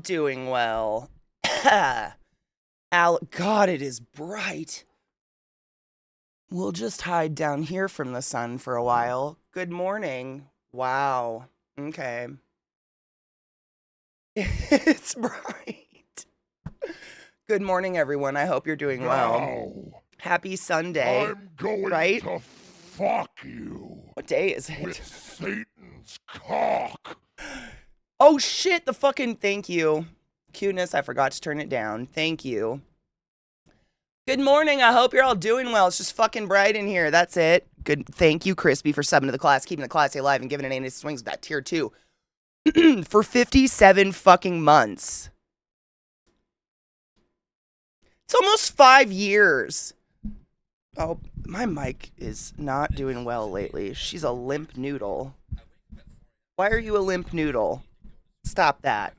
Doing well. God, it is bright. We'll just hide down here from the sun for a while. Good morning. Wow. Okay. It's bright. Good morning, everyone. I hope you're doing well. Now, Happy Sunday. I'm going Right? to fuck you What day is with it? Satan's cock. Oh, shit. The fucking thank you. Cuteness, I forgot to turn it down. Thank you. Good morning. I hope you're all doing well. It's just fucking bright in here. That's it. Good. Thank you, Crispy, for subbing to the class, keeping the class alive, and giving it any swings with that tier 2 for 57 fucking months. It's almost 5 years. Oh, my mic is not doing well lately. She's a limp noodle. Why are you a limp noodle? Stop that.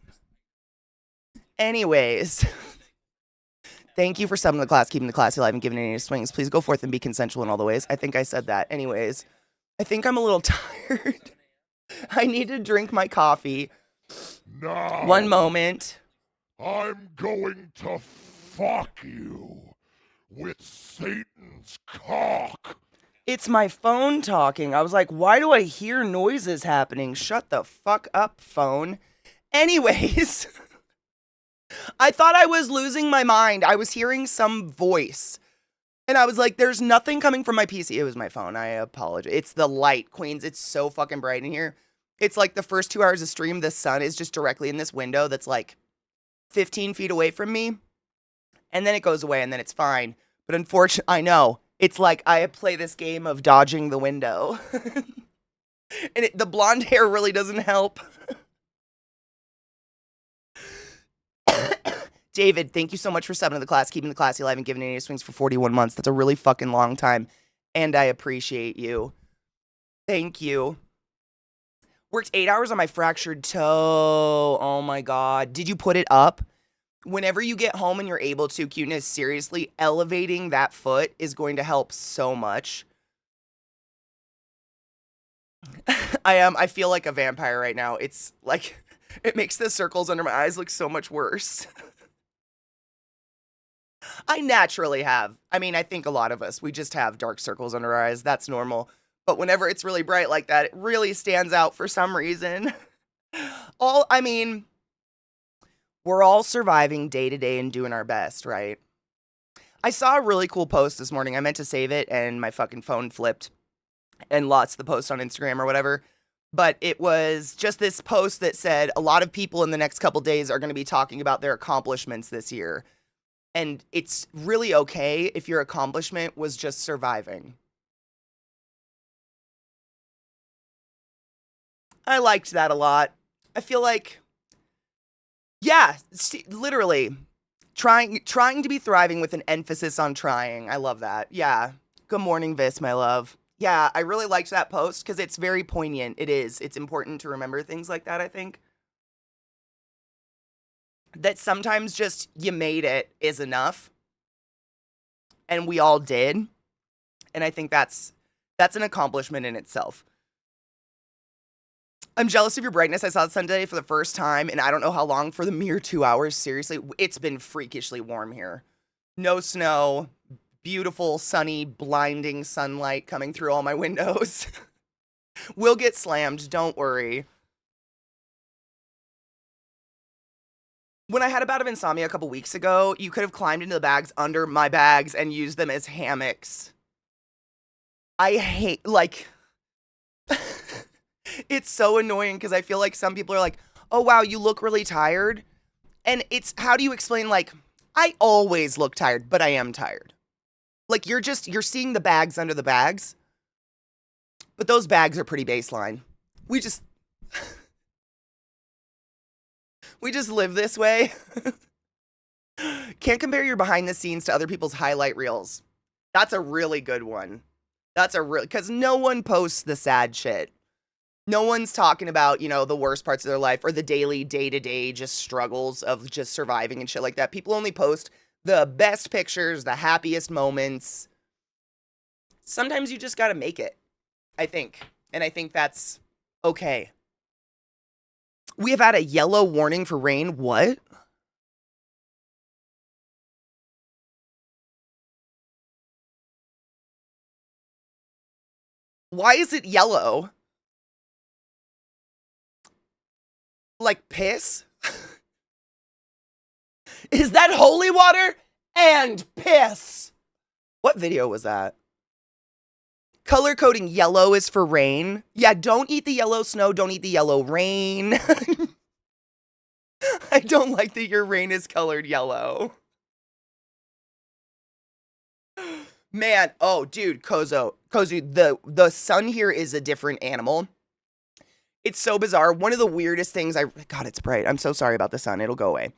Anyways. Thank you for subbing to the class, keeping the class alive, and giving it any swings. Please go forth and be consensual in all the ways. I think I said that. Anyways, I think I'm a little tired. I need to drink my coffee. Now, One moment. I'm going to fuck you with Satan's cock. It's my phone talking. I was like, why do I hear noises happening? Shut the fuck up, phone. Anyways, I thought I was losing my mind. I was hearing some voice. And I was like, there's nothing coming from my PC. It was my phone. I apologize. It's the light, Queens. It's so fucking bright in here. It's like the first 2 hours of stream, the sun is just directly in this window that's like 15 feet away from me. And then it goes away and then it's fine. But unfortunately, I know. It's like I play this game of dodging the window. And the blonde hair really doesn't help. David, thank you so much for subbing to the class, keeping the class alive, and giving any swings for 41 months. That's a really fucking long time. And I appreciate you. Thank you. Worked 8 hours on my fractured toe. Oh my God. Did you put it up? Whenever you get home and you're able to, Cuteness, seriously, elevating that foot is going to help so much. I feel like a vampire right now. It's like, it makes the circles under my eyes look so much worse. I naturally have. I mean, I think a lot of us, we just have dark circles under our eyes. That's normal. But whenever it's really bright like that, it really stands out for some reason. I mean, we're all surviving day to day and doing our best, right? I saw a really cool post this morning. I meant to save it and my fucking phone flipped and lost the post on Instagram or whatever. But it was just this post that said a lot of people in the next couple days are going to be talking about their accomplishments this year. And it's really okay if your accomplishment was just surviving. I liked that a lot. I feel like, yeah, literally trying to be thriving with an emphasis on trying. I love that. Yeah. Good morning, Vis, my love. Yeah, I really liked that post because it's very poignant. It is. It's important to remember things like that, I think. That sometimes just you made it is enough. And we all did. And I think that's an accomplishment in itself. I'm jealous of your brightness. I saw the sun today for the first time, and I don't know how long, for the mere 2 hours. Seriously, it's been freakishly warm here. No snow, beautiful, sunny, blinding sunlight coming through all my windows. We'll get slammed, don't worry. When I had a bout of insomnia a couple weeks ago, you could have climbed into the bags under my bags and used them as hammocks. I hate, like... It's so annoying because I feel like some people are like, oh, wow, you look really tired. And it's, how do you explain, like, I always look tired, but I am tired. Like, you're seeing the bags under the bags. But those bags are pretty baseline. We just live this way. Can't compare your behind the scenes to other people's highlight reels. That's a really good one. Because no one posts the sad shit. No one's talking about, the worst parts of their life or the daily, day-to-day just struggles of just surviving and shit like that. People only post the best pictures, the happiest moments. Sometimes you just gotta make it, I think. And I think that's okay. We have had a yellow warning for rain. What? Why is it yellow? Like piss? Is that holy water and piss? What video was that? Color coding yellow is for rain. Yeah, don't eat the yellow snow. Don't eat the yellow rain. I don't like that your rain is colored yellow. Man, oh, dude, Kozu, the sun here is a different animal. It's so bizarre. One of the weirdest things God, it's bright. I'm so sorry about the sun. It'll go away.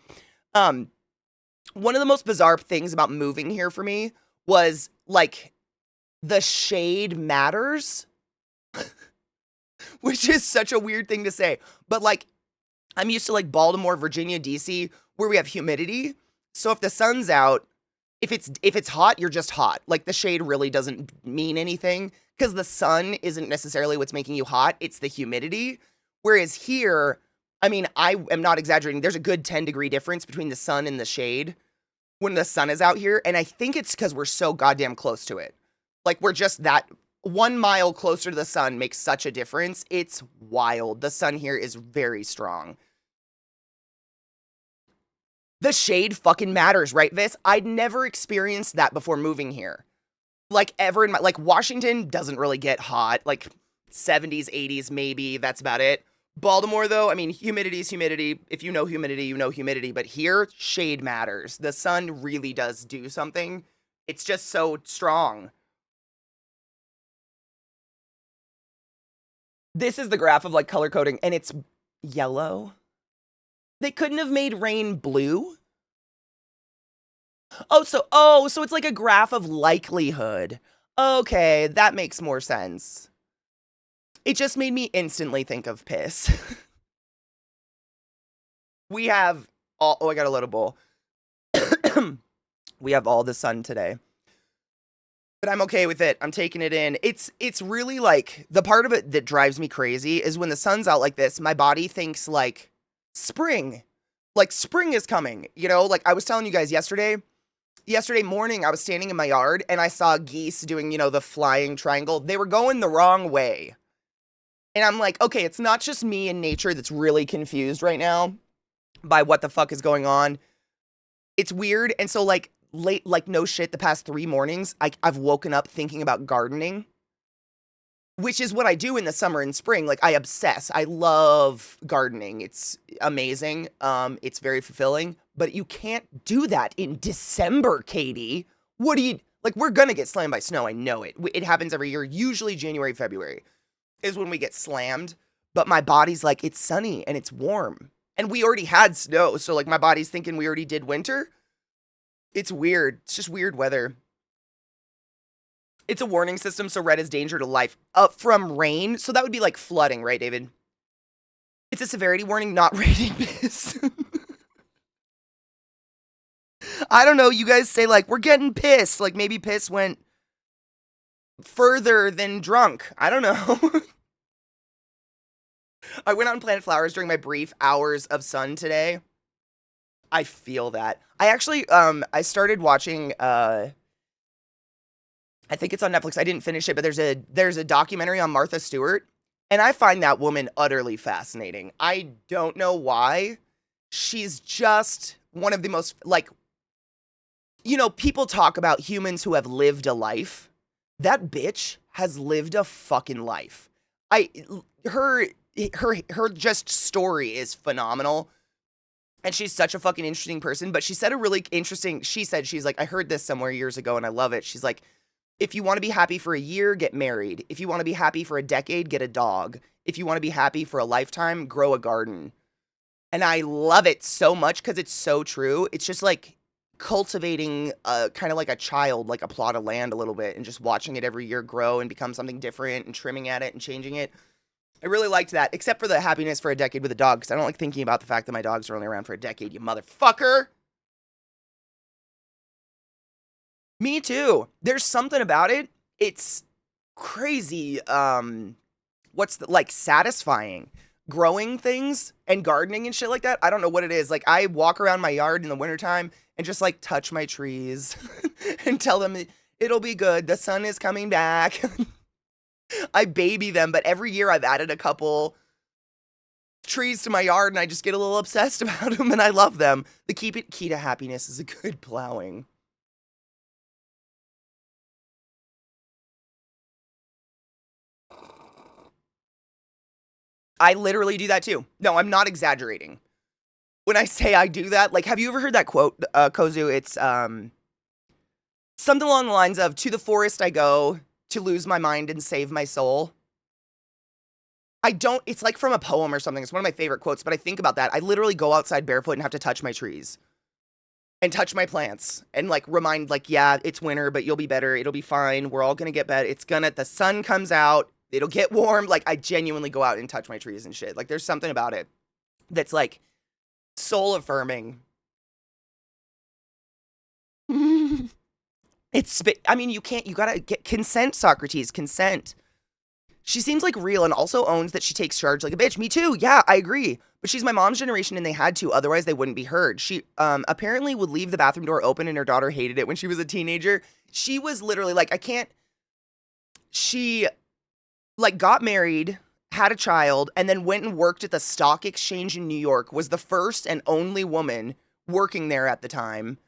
One of the most bizarre things about moving here for me was like the shade matters, which is such a weird thing to say. But like, I'm used to like Baltimore, Virginia, DC, where we have humidity. So if the sun's out, if it's hot, you're just hot. Like the shade really doesn't mean anything because the sun isn't necessarily what's making you hot. It's the humidity. Whereas here, I mean, I am not exaggerating. There's a good 10-degree difference between the sun and the shade when the sun is out here. And I think it's because we're so goddamn close to it. Like we're just that 1 mile closer to the sun makes such a difference. It's wild. The sun here is very strong. The shade fucking matters, right, Vis? I'd never experienced that before moving here. Like, ever in my... Like, Washington doesn't really get hot. Like, 70s, 80s, maybe. That's about it. Baltimore, though, I mean, humidity is humidity. If you know humidity, you know humidity. But here, shade matters. The sun really does do something. It's just so strong. This is the graph of, like, color coding, and it's yellow. They couldn't have made rain blue? Oh, so it's like a graph of likelihood. Okay, that makes more sense. It just made me instantly think of piss. We have all, oh, I got a little bowl. We have all the sun today. But I'm okay with it. I'm taking it in. It's really like, the part of it that drives me crazy is when the sun's out like this, my body thinks like spring. Like spring is coming, you know? Like I was telling you guys yesterday morning, I was standing in my yard and I saw geese doing, you know, the flying triangle. They were going the wrong way. And I'm like, okay, it's not just me in nature that's really confused right now by what the fuck is going on. It's weird. And so like late, like no shit, the past 3 mornings, I've woken up thinking about gardening, which is what I do in the summer and spring. Like I obsess. I love gardening. It's amazing. It's very fulfilling, but you can't do that in December, Katie. What do you, like, we're gonna get slammed by snow. I know it. It happens every year. Usually January, February is when we get slammed, but my body's like, it's sunny and it's warm. And we already had snow. So like my body's thinking we already did winter. It's weird. It's just weird weather. It's a warning system, so red is danger to life. From rain, so that would be like flooding, right, David? It's a severity warning, not raining piss. I don't know, you guys say like, we're getting pissed. Like maybe piss went further than drunk. I don't know. I went out and planted flowers during my brief hours of sun today. I feel that. I actually, I started watching, I think it's on Netflix. I didn't finish it, but there's a documentary on Martha Stewart, and I find that woman utterly fascinating. I don't know why. She's just one of the most, like, you know, people talk about humans who have lived a life. That bitch has lived a fucking life. Her just story is phenomenal. And she's such a fucking interesting person, but she said a really interesting, she's like, I heard this somewhere years ago and I love it. She's like, if you want to be happy for a year, get married. If you want to be happy for a decade, get a dog. If you want to be happy for a lifetime, grow a garden. And I love it so much because it's so true. It's just like cultivating kind of like a child, like a plot of land a little bit, and just watching it every year grow and become something different and trimming at it and changing it. I really liked that, except for the happiness for a decade with a dog, because I don't like thinking about the fact that my dogs are only around for a decade, you motherfucker. Me too. There's something about it. It's crazy. Like satisfying. growing things and gardening and shit like that. I don't know what it is. Like, I walk around my yard in the wintertime and just like touch my trees and tell them it'll be good. The sun is coming back. I baby them, but every year I've added a couple trees to my yard and I just get a little obsessed about them and I love them. The keep it key to happiness is a good plowing. I literally do that too. No, I'm not exaggerating. When I say I do that, like, have you ever heard that quote, Kozu? It's something along the lines of, to the forest I go to lose my mind and save my soul. It's like from a poem or something. It's one of my favorite quotes, but I think about that. I literally go outside barefoot and have to touch my trees and touch my plants and like remind, like, yeah, it's winter, but you'll be better. It'll be fine. We're all going to get better. The sun comes out. It'll get warm. Like, I genuinely go out and touch my trees and shit. Like, there's something about it that's like soul affirming. I mean, you gotta get consent, Socrates, consent. She seems like real and also owns that she takes charge like a bitch. Me too. Yeah, I agree. But she's my mom's generation and they had to, otherwise they wouldn't be heard. She apparently would leave the bathroom door open and her daughter hated it when she was a teenager. She was literally like, she like got married, had a child, and then went and worked at the stock exchange in New York, was the first and only woman working there at the time,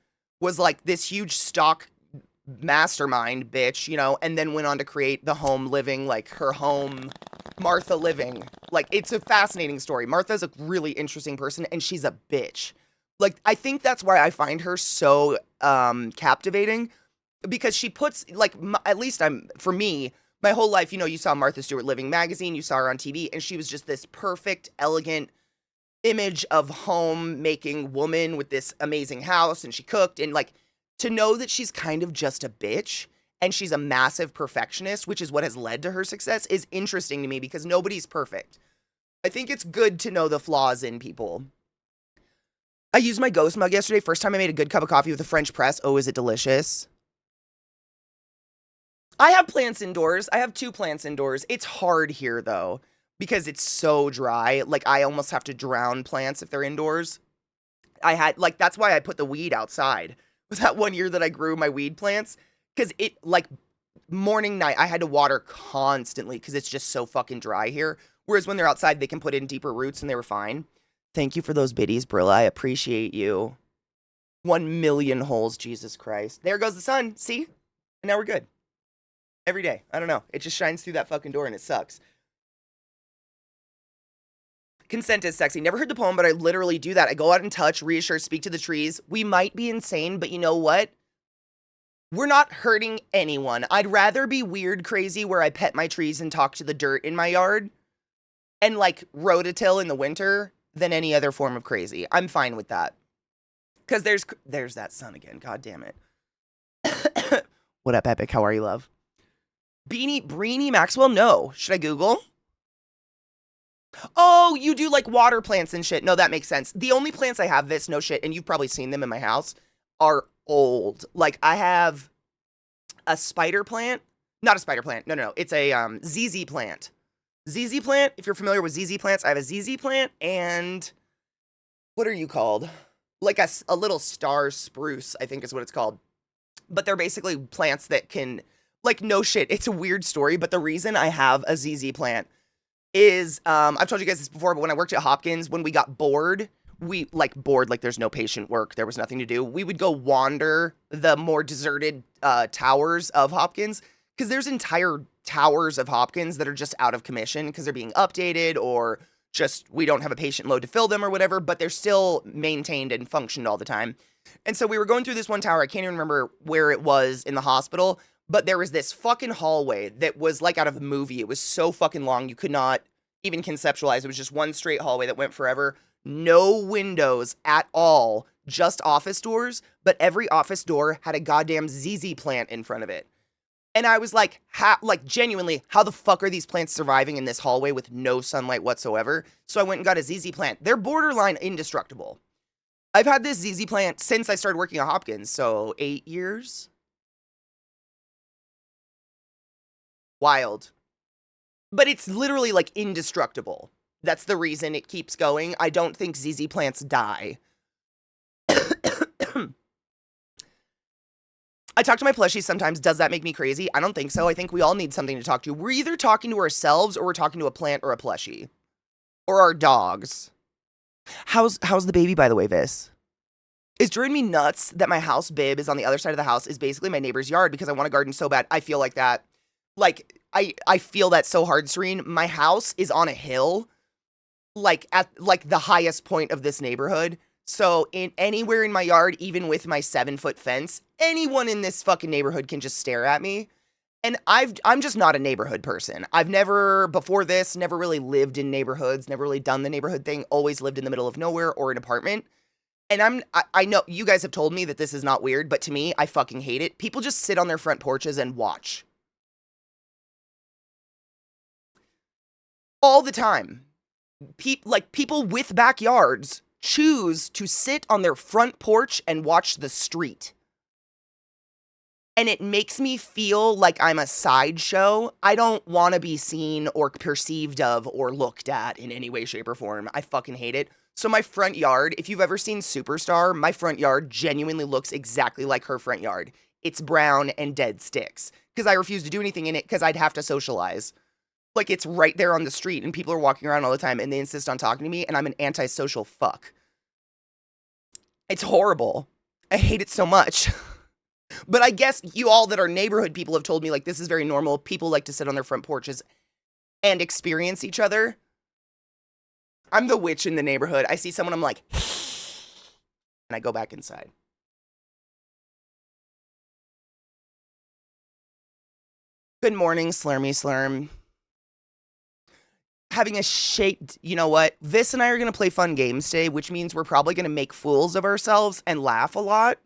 was like this huge stock mastermind bitch, you know, and then went on to create the home living, like her home, Martha Living. Like, it's a fascinating story. Martha's a really interesting person and she's a bitch. Like, I think that's why I find her so captivating, because she puts, like, at least for me, my whole life, you know, you saw Martha Stewart Living magazine, you saw her on TV, and she was just this perfect, elegant image of home-making woman with this amazing house, and she cooked, and, like, to know that she's kind of just a bitch, and she's a massive perfectionist, which is what has led to her success, is interesting to me, because nobody's perfect. I think it's good to know the flaws in people. I used my ghost mug yesterday, first time I made a good cup of coffee with a French press. Oh, is it delicious? I have plants indoors. I have 2 plants indoors. It's hard here, though, because it's so dry. Like, I almost have to drown plants if they're indoors. That's why I put the weed outside. Was that one year that I grew my weed plants? Because morning, night, I had to water constantly because it's just so fucking dry here. Whereas when they're outside, they can put in deeper roots and they were fine. Thank you for those biddies, Brilla. I appreciate you. 1 million holes, Jesus Christ. There goes the sun. See? And now we're good. Every day. I don't know. It just shines through that fucking door and it sucks. Consent is sexy. Never heard the poem, but I literally do that. I go out and touch, reassure, speak to the trees. We might be insane, but you know what? We're not hurting anyone. I'd rather be weird crazy where I pet my trees and talk to the dirt in my yard and like rototill in the winter than any other form of crazy. I'm fine with that. Because there's that sun again. God damn it. What up, Epic? How are you, love? Breenie Maxwell? No. Should I Google? Oh, you do like water plants and shit. No, that makes sense. The only plants I have this, no shit, and you've probably seen them in my house, are old. Like, I have a spider plant. Not a spider plant. No. It's a ZZ plant. ZZ plant, if you're familiar with ZZ plants, I have a ZZ plant and what are you called? Like a little star spruce, I think is what it's called. But they're basically plants that can, like, no shit. It's a weird story, but the reason I have a ZZ plant is, I've told you guys this before, but when I worked at Hopkins, when we got bored, like there's no patient work, there was nothing to do, we would go wander the more deserted towers of Hopkins, because there's entire towers of Hopkins that are just out of commission because they're being updated or just we don't have a patient load to fill them or whatever, but they're still maintained and functioned all the time. And so we were going through this one tower, I can't even remember where it was in the hospital, but there was this fucking hallway that was like out of the movie. It was so fucking long, you could not even conceptualize. It was just one straight hallway that went forever. No windows at all, just office doors, but every office door had a goddamn ZZ plant in front of it. And I was like, genuinely, how the fuck are these plants surviving in this hallway with no sunlight whatsoever? So I went and got a ZZ plant. They're borderline indestructible. I've had this ZZ plant since I started working at Hopkins, so 8 years. Wild. But it's literally like indestructible. That's the reason it keeps going. I don't think ZZ plants die. I talk to my plushies sometimes. Does that make me crazy? I don't think so. I think we all need something to talk to. We're either talking to ourselves or we're talking to a plant or a plushie. Or our dogs. How's the baby, by the way, Vis? It's driving me nuts that my house bib is on the other side of the house, is basically my neighbor's yard, because I want a garden so bad. I feel like that. Like, I feel that so hard, Serene. My house is on a hill, like at like the highest point of this neighborhood. So anywhere in my yard, even with my 7-foot fence, anyone in this fucking neighborhood can just stare at me. And I'm just not a neighborhood person. I've never, before this, never really lived in neighborhoods, never really done the neighborhood thing, always lived in the middle of nowhere or an apartment. And I know you guys have told me that this is not weird, but to me, I fucking hate it. People just sit on their front porches and watch. All the time. People with backyards choose to sit on their front porch and watch the street. And it makes me feel like I'm a sideshow. I don't want to be seen or perceived of or looked at in any way, shape, or form. I fucking hate it. So my front yard, if you've ever seen Superstar, my front yard genuinely looks exactly like her front yard. It's brown and dead sticks. Because I refuse to do anything in it because I'd have to socialize. Like, it's right there on the street and people are walking around all the time and they insist on talking to me and I'm an antisocial fuck. It's horrible. I hate it so much. But I guess you all that are neighborhood people have told me, like, this is very normal. People like to sit on their front porches and experience each other. I'm the witch in the neighborhood. I see someone, I'm like, and I go back inside. Good morning, Slurmy Slurm. Having a shaped, you know what? Vis and I are going to play fun games today, which means we're probably going to make fools of ourselves and laugh a lot.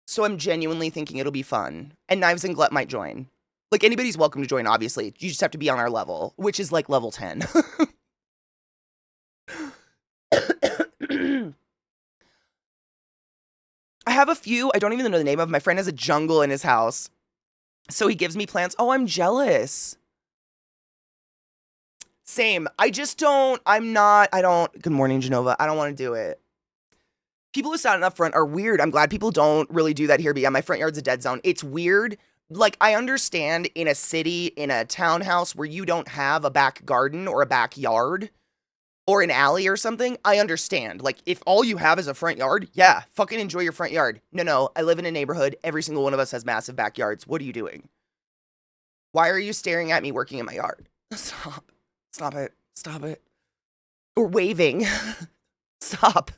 So I'm genuinely thinking it'll be fun. And Knives and Glut might join. Like, anybody's welcome to join, obviously. You just have to be on our level, which is like level 10. I have a few. I don't even know the name of. My friend has a jungle in his house. So he gives me plants. Oh, I'm jealous. Same. Good morning, Genova. I don't want to do it. People who sound up front are weird. I'm glad people don't really do that here, but yeah, my front yard's a dead zone. It's weird. Like, I understand in a city, in a townhouse where you don't have a back garden or a backyard or an alley or something, I understand. Like, if all you have is a front yard, yeah, fucking enjoy your front yard. No, I live in a neighborhood. Every single one of us has massive backyards. What are you doing? Why are you staring at me working in my yard? Stop. Stop it. Stop it. Or waving. Stop.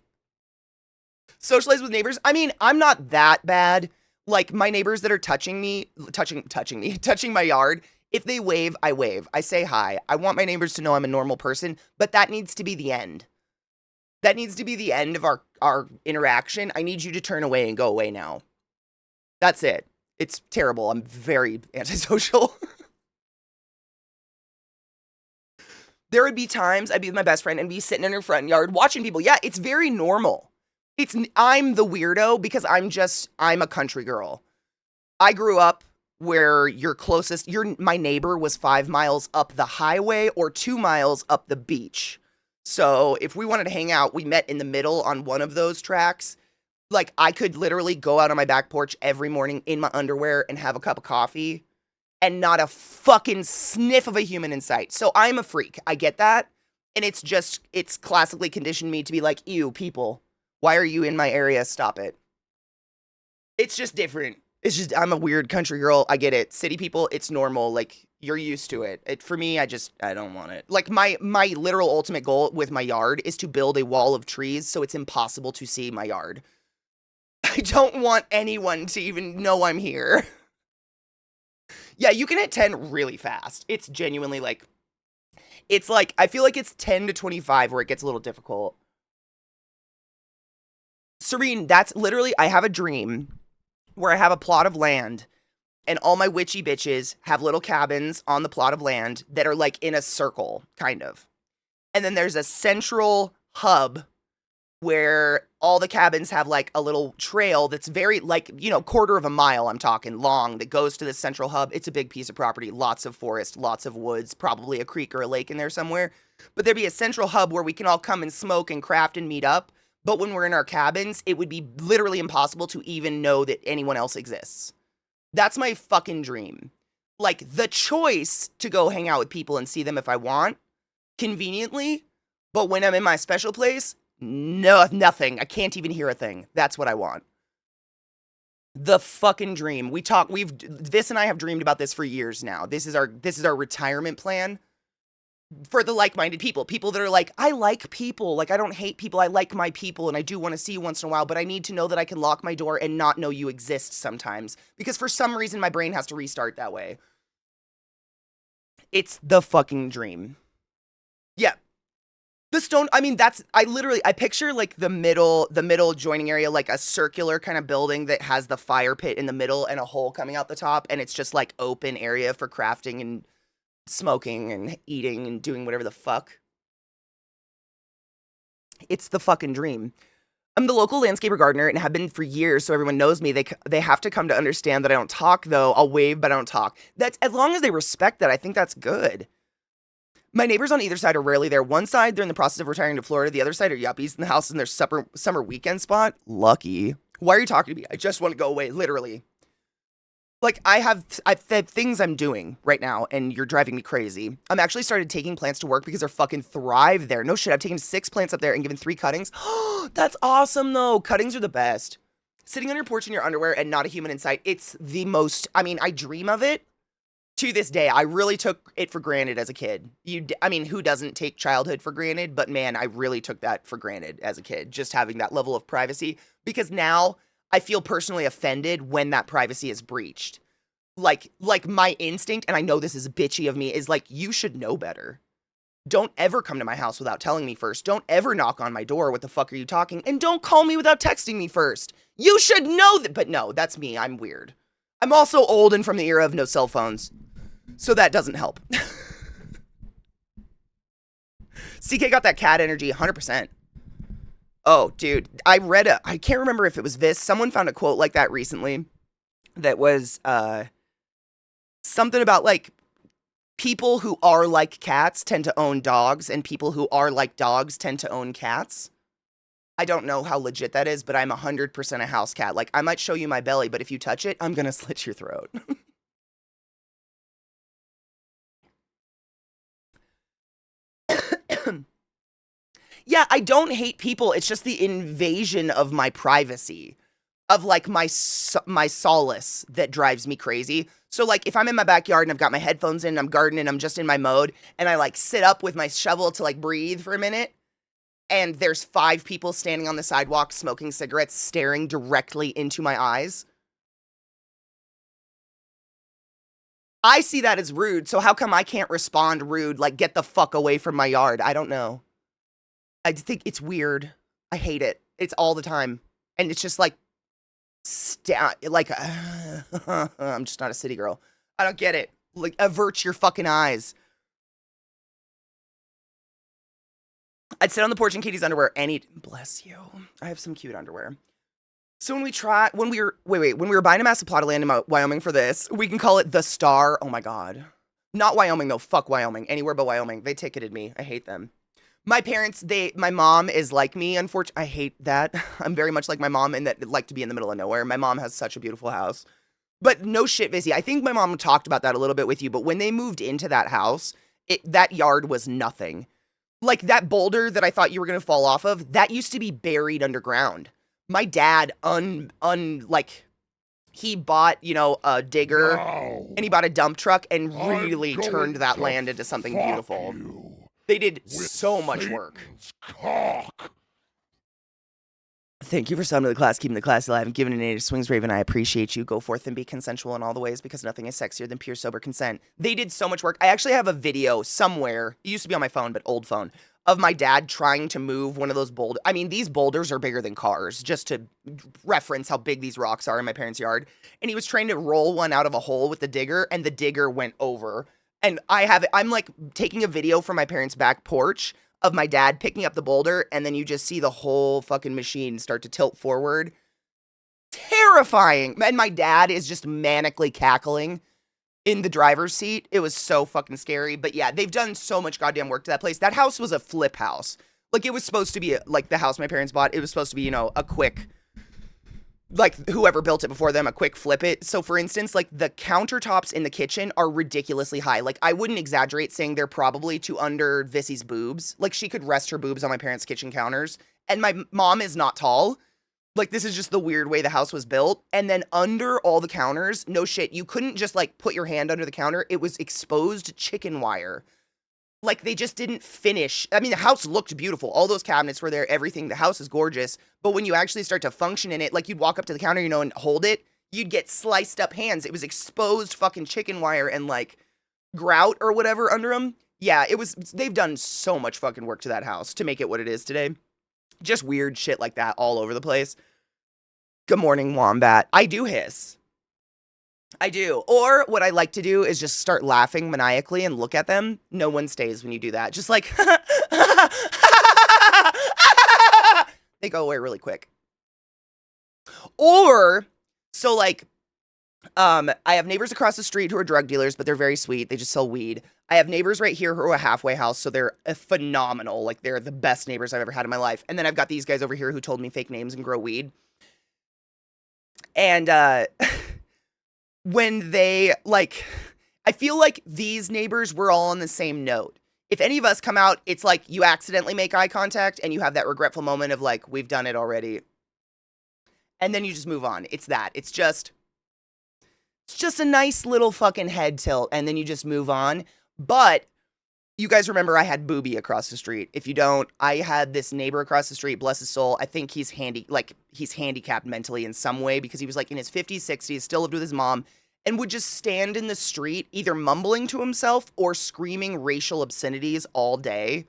Socialize with neighbors. I mean, I'm not that bad. Like, my neighbors that are touching my yard, if they wave, I wave. I say hi. I want my neighbors to know I'm a normal person, but that needs to be the end. That needs to be the end of our interaction. I need you to turn away and go away now. That's it. It's terrible. I'm very antisocial. There would be times I'd be with my best friend and be sitting in her front yard watching people. Yeah, it's very normal. I'm the weirdo because I'm a country girl. I grew up where my neighbor was 5 miles up the highway or 2 miles up the beach. So if we wanted to hang out, we met in the middle on one of those tracks. Like, I could literally go out on my back porch every morning in my underwear and have a cup of coffee and not a fucking sniff of a human in sight. So I'm a freak. I get that. And it's classically conditioned me to be like, ew, people. Why are you in my area? Stop it. It's just different. I'm a weird country girl. I get it. City people, it's normal. Like, you're used to it. For me, I don't want it. Like, my literal ultimate goal with my yard is to build a wall of trees so it's impossible to see my yard. I don't want anyone to even know I'm here. Yeah, you can hit 10 really fast. It's genuinely like, I feel like it's 10 to 25 where it gets a little difficult. Serene, that's literally, I have a dream where I have a plot of land and all my witchy bitches have little cabins on the plot of land that are like in a circle, kind of. And then there's a central hub where all the cabins have like a little trail that's very like, quarter of a mile, I'm talking, long, that goes to the central hub. It's a big piece of property, lots of forest, lots of woods, probably a creek or a lake in there somewhere. But there'd be a central hub where we can all come and smoke and craft and meet up. But when we're in our cabins, it would be literally impossible to even know that anyone else exists. That's my fucking dream. Like, the choice to go hang out with people and see them if I want, conveniently, but when I'm in my special place, no, nothing. I can't even hear a thing. That's what I want. The fucking dream. Vis and I have dreamed about this for years now. This is our retirement plan for the like-minded people. People that are like, I like people. Like, I don't hate people. I like my people, and I do want to see you once in a while, but I need to know that I can lock my door and not know you exist sometimes. Because for some reason, my brain has to restart that way. It's the fucking dream. Yeah. The stone, I mean, I picture like the middle joining area, like a circular kind of building that has the fire pit in the middle and a hole coming out the top. And it's just like open area for crafting and smoking and eating and doing whatever the fuck. It's the fucking dream. I'm the local landscaper gardener and have been for years, so everyone knows me. They have to come to understand that I don't talk, though. I'll wave, but I don't talk. That's, as long as they respect that, I think that's good. My neighbors on either side are rarely there. One side, they're in the process of retiring to Florida. The other side are yuppies in the house in their summer weekend spot. Lucky. Why are you talking to me? I just want to go away, literally. Like, I've things I'm doing right now, and you're driving me crazy. I'm actually started taking plants to work because they're fucking thrive there. No shit, I've taken 6 plants up there and given 3 cuttings. That's awesome, though. Cuttings are the best. Sitting on your porch in your underwear and not a human in sight, it's the most, I dream of it. To this day, I really took it for granted as a kid. Who doesn't take childhood for granted? But man, I really took that for granted as a kid, just having that level of privacy. Because now I feel personally offended when that privacy is breached. Like my instinct, and I know this is bitchy of me, is like, you should know better. Don't ever come to my house without telling me first. Don't ever knock on my door. What the fuck are you talking? And don't call me without texting me first. You should know that. But no, that's me. I'm weird. I'm also old and from the era of no cell phones. So that doesn't help. CK got that cat energy 100%. Oh, dude. I can't remember if it was this. Someone found a quote like that recently that was something about like people who are like cats tend to own dogs and people who are like dogs tend to own cats. I don't know how legit that is, but I'm 100% a house cat. Like, I might show you my belly, but if you touch it, I'm going to slit your throat. Yeah, I don't hate people. It's just the invasion of my privacy, of like my solace that drives me crazy. So like if I'm in my backyard and I've got my headphones in, and I'm gardening, I'm just in my mode, and I like sit up with my shovel to like breathe for a minute, and there's 5 people standing on the sidewalk smoking cigarettes, staring directly into my eyes. I see that as rude, so how come I can't respond rude, like get the fuck away from my yard? I don't know. I think it's weird. I hate it. It's all the time. And it's just like, I'm just not a city girl. I don't get it. Like, avert your fucking eyes. I'd sit on the porch in Katie's underwear bless you. I have some cute underwear. So when we were buying a massive plot of land in Wyoming for this, we can call it the Star. Oh my God. Not Wyoming though. Fuck Wyoming. Anywhere but Wyoming. They ticketed me. I hate them. My mom is like me, unfortunately. I hate that. I'm very much like my mom in that I like to be in the middle of nowhere. My mom has such a beautiful house. But no shit, Vizzy. I think my mom talked about that a little bit with you, but when they moved into that house, that yard was nothing. Like that boulder that I thought you were going to fall off of, that used to be buried underground. My dad, he bought, a digger, and he bought a dump truck and really turned that land into something beautiful. They did so much work. Cock. Thank you for some of the class, keeping the class alive and giving an aid to Swings Raven. I appreciate you. Go forth and be consensual in all the ways, because nothing is sexier than pure sober consent. They did so much work. I actually have a video somewhere, it used to be on my phone, but old phone, of my dad trying to move one of those boulders. I mean, these boulders are bigger than cars, just to reference how big these rocks are in my parents' yard. And he was trying to roll one out of a hole with the digger, and the digger went over. And I'm like taking a video from my parents' back porch of my dad picking up the boulder, and then you just see the whole fucking machine start to tilt forward. Terrifying. And my dad is just manically cackling in the driver's seat. It was so fucking scary. But yeah, they've done so much goddamn work to that place. That house was a flip house. Like, it was supposed to be, like, the house my parents bought. It was supposed to be, you know, a quick, like, whoever built it before them, a quick flip it. So, for instance, like, the countertops in the kitchen are ridiculously high. Like, I wouldn't exaggerate saying they're probably to under Vissy's boobs. Like, she could rest her boobs on my parents' kitchen counters. And my mom is not tall. Like, this is just the weird way the house was built. And then under all the counters, no shit, you couldn't just, like, put your hand under the counter. It was exposed chicken wire. Like, they just didn't finish. I mean, the house looked beautiful. All those cabinets were there, everything. The house is gorgeous. But when you actually start to function in it, like, you'd walk up to the counter, you know, and hold it, you'd get sliced up hands. It was exposed fucking chicken wire and, like, grout or whatever under them. Yeah, they've done so much fucking work to that house to make it what it is today. Just weird shit like that all over the place. Good morning, wombat. I do hiss. I do. Or what I like to do is just start laughing maniacally and look at them. No one stays when you do that. Just like, they go away really quick. Or, so like, I have neighbors across the street who are drug dealers, but they're very sweet. They just sell weed. I have neighbors right here who are a halfway house, so they're phenomenal. Like, they're the best neighbors I've ever had in my life. And then I've got these guys over here who told me fake names and grow weed. And, when they, like, I feel like these neighbors were all on the same note. If any of us come out, it's like you accidentally make eye contact and you have that regretful moment of like, we've done it already. And then you just move on. It's that. It's just a nice little fucking head tilt and then you just move on. But you guys remember I had Booby across the street. If you don't, I had this neighbor across the street, bless his soul. I think he's handicapped mentally in some way because he was like in his 50s, 60s, still lived with his mom, and would just stand in the street either mumbling to himself or screaming racial obscenities all day.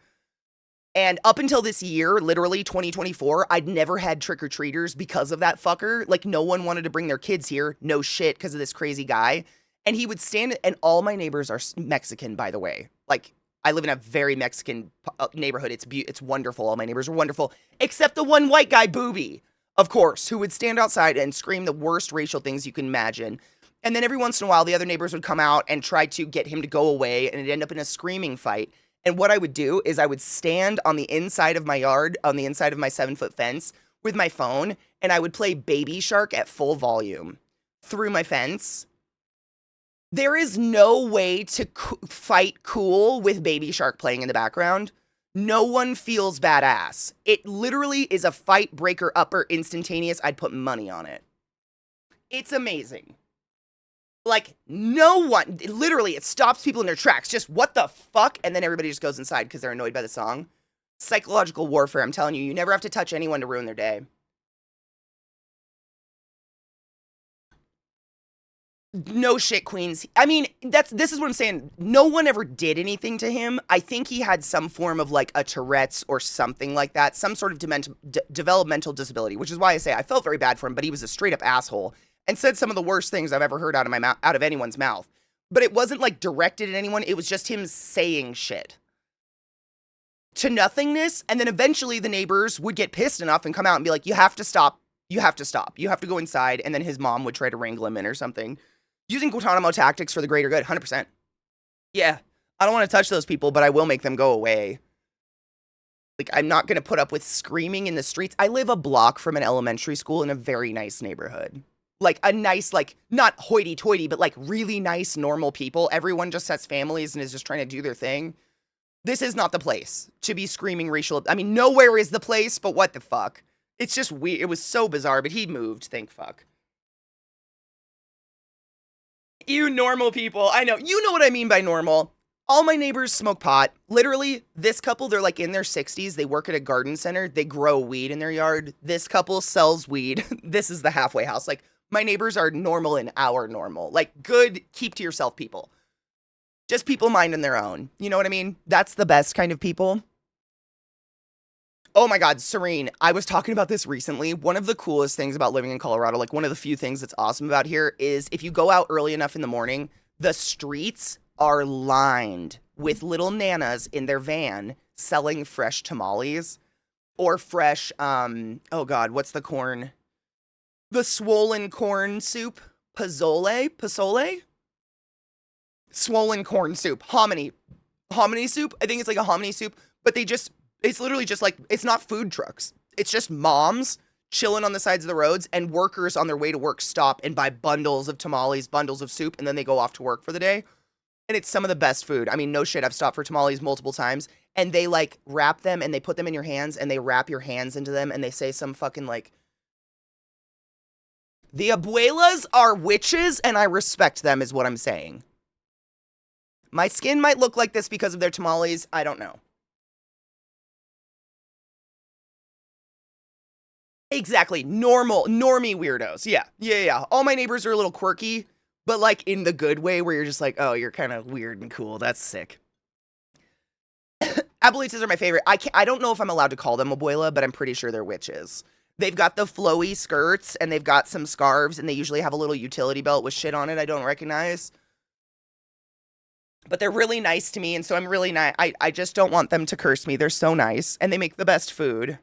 And up until this year, literally 2024, I'd never had trick-or-treaters because of that fucker. Like, no one wanted to bring their kids here. No shit, because of this crazy guy. And he would stand, and all my neighbors are Mexican, by the way. Like, I live in a very Mexican neighborhood. It's wonderful. All my neighbors are wonderful. Except the one white guy, Booby, of course, who would stand outside and scream the worst racial things you can imagine. And then every once in a while, the other neighbors would come out and try to get him to go away, and it'd end up in a screaming fight. And what I would do is I would stand on the inside of my yard, on the inside of my 7-foot fence with my phone, and I would play Baby Shark at full volume through my fence. There is no way to fight cool with Baby Shark playing in the background. No one feels badass. It literally is a fight breaker upper instantaneous. I'd put money on it. It's amazing. Like, no one, literally, it stops people in their tracks. Just, what the fuck? And then everybody just goes inside because they're annoyed by the song. Psychological warfare, I'm telling you. You never have to touch anyone to ruin their day. No shit, Queens. I mean, this is what I'm saying. No one ever did anything to him. I think he had some form of like a Tourette's or something like that. Some sort of developmental disability, which is why I say I felt very bad for him, but he was a straight up asshole and said some of the worst things I've ever heard out of anyone's mouth. But it wasn't like directed at anyone. It was just him saying shit to nothingness. And then eventually the neighbors would get pissed enough and come out and be like, you have to stop. You have to stop. You have to go inside. And then his mom would try to wrangle him in or something. Using Guantanamo tactics for the greater good, 100%. Yeah, I don't want to touch those people, but I will make them go away. Like, I'm not going to put up with screaming in the streets. I live a block from an elementary school in a very nice neighborhood. Like, a nice, like, not hoity-toity, but, like, really nice, normal people. Everyone just has families and is just trying to do their thing. This is not the place to be screaming racial... I mean, nowhere is the place, but what the fuck? It's just weird. It was so bizarre, but he moved, thank fuck. You normal people. I know. You know what I mean by normal. All my neighbors smoke pot. Literally, this couple, they're like in their 60s. They work at a garden center. They grow weed in their yard. This couple sells weed. This is the halfway house. Like, my neighbors are normal in our normal. Like, good, keep to yourself people. Just people minding their own. You know what I mean? That's the best kind of people. Oh my God, Serene, I was talking about this recently. One of the coolest things about living in Colorado, like one of the few things that's awesome about here is if you go out early enough in the morning, the streets are lined with little nanas in their van selling fresh tamales or fresh, oh God, what's the corn? The swollen corn soup, pozole? Swollen corn soup, hominy soup. I think it's like a hominy soup, but it's literally just like, it's not food trucks. It's just moms chilling on the sides of the roads, and workers on their way to work stop and buy bundles of tamales, bundles of soup, and then they go off to work for the day. And it's some of the best food. I mean, no shit, I've stopped for tamales multiple times, and they like wrap them and they put them in your hands and they wrap your hands into them and they say some fucking like, the abuelas are witches and I respect them is what I'm saying. My skin might look like this because of their tamales. I don't know. Exactly. Normie weirdos. Yeah. All my neighbors are a little quirky, but like in the good way where you're just like, oh, you're kind of weird and cool. That's sick. Abuelitas are my favorite. I don't know if I'm allowed to call them abuela, but I'm pretty sure they're witches. They've got the flowy skirts and they've got some scarves and they usually have a little utility belt with shit on it I don't recognize. But they're really nice to me, and so I'm really nice. I just don't want them to curse me. They're so nice, and they make the best food.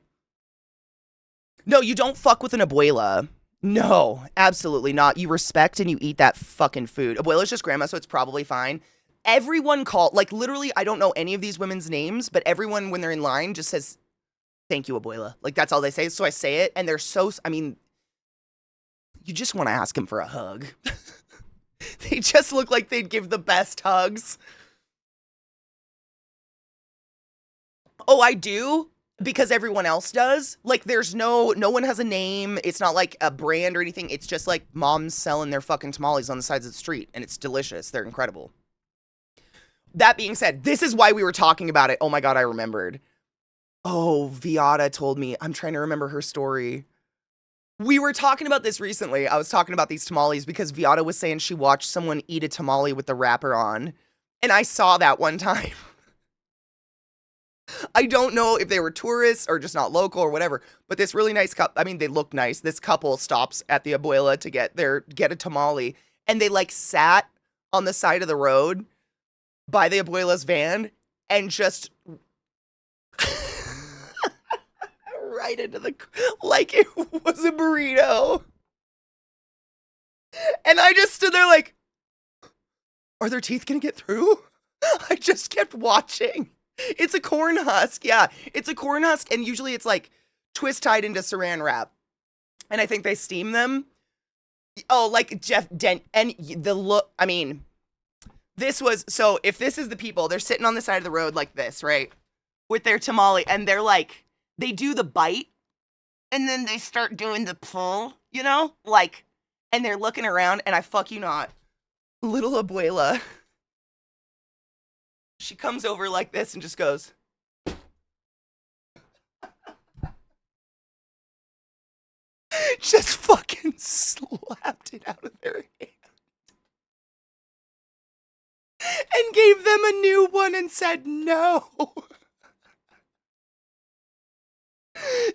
No, you don't fuck with an abuela. No, absolutely not. You respect and you eat that fucking food. Abuela's just grandma, so it's probably fine. Everyone like literally, I don't know any of these women's names, but everyone, when they're in line, just says, thank you, abuela. Like, that's all they say. So I say it, and they're so, I mean, you just want to ask them for a hug. They just look like they'd give the best hugs. Oh, I do? Because everyone else does? Like, there's no one has a name. It's not like a brand or anything. It's just like moms selling their fucking tamales on the sides of the street, and it's delicious. They're incredible. That being said, this is why we were talking about it. Oh my God, I remembered. Oh, Viata told me. I'm trying to remember her story. We were talking about this recently. I was talking about these tamales because Viata was saying she watched someone eat a tamale with the wrapper on. And I saw that one time. I don't know if they were tourists or just not local or whatever, but this really nice couple, I mean, they look nice. This couple stops at the abuela to get a tamale, and they like sat on the side of the road by the abuela's van and just right into like it was a burrito. And I just stood there like, are their teeth gonna get through? I just kept watching. It's a corn husk. Yeah, it's a corn husk, and usually it's like twist tied into saran wrap. And I think they steam them. Oh, like Jeff Dent. And the look, I mean, this was, so if this is the people, they're sitting on the side of the road like this, right? With their tamale, and they're like, they do the bite, and then they start doing the pull, you know? Like, and they're looking around, and I fuck you not. Little abuela. She comes over like this and just goes. Just fucking slapped it out of their hand. And gave them a new one and said no.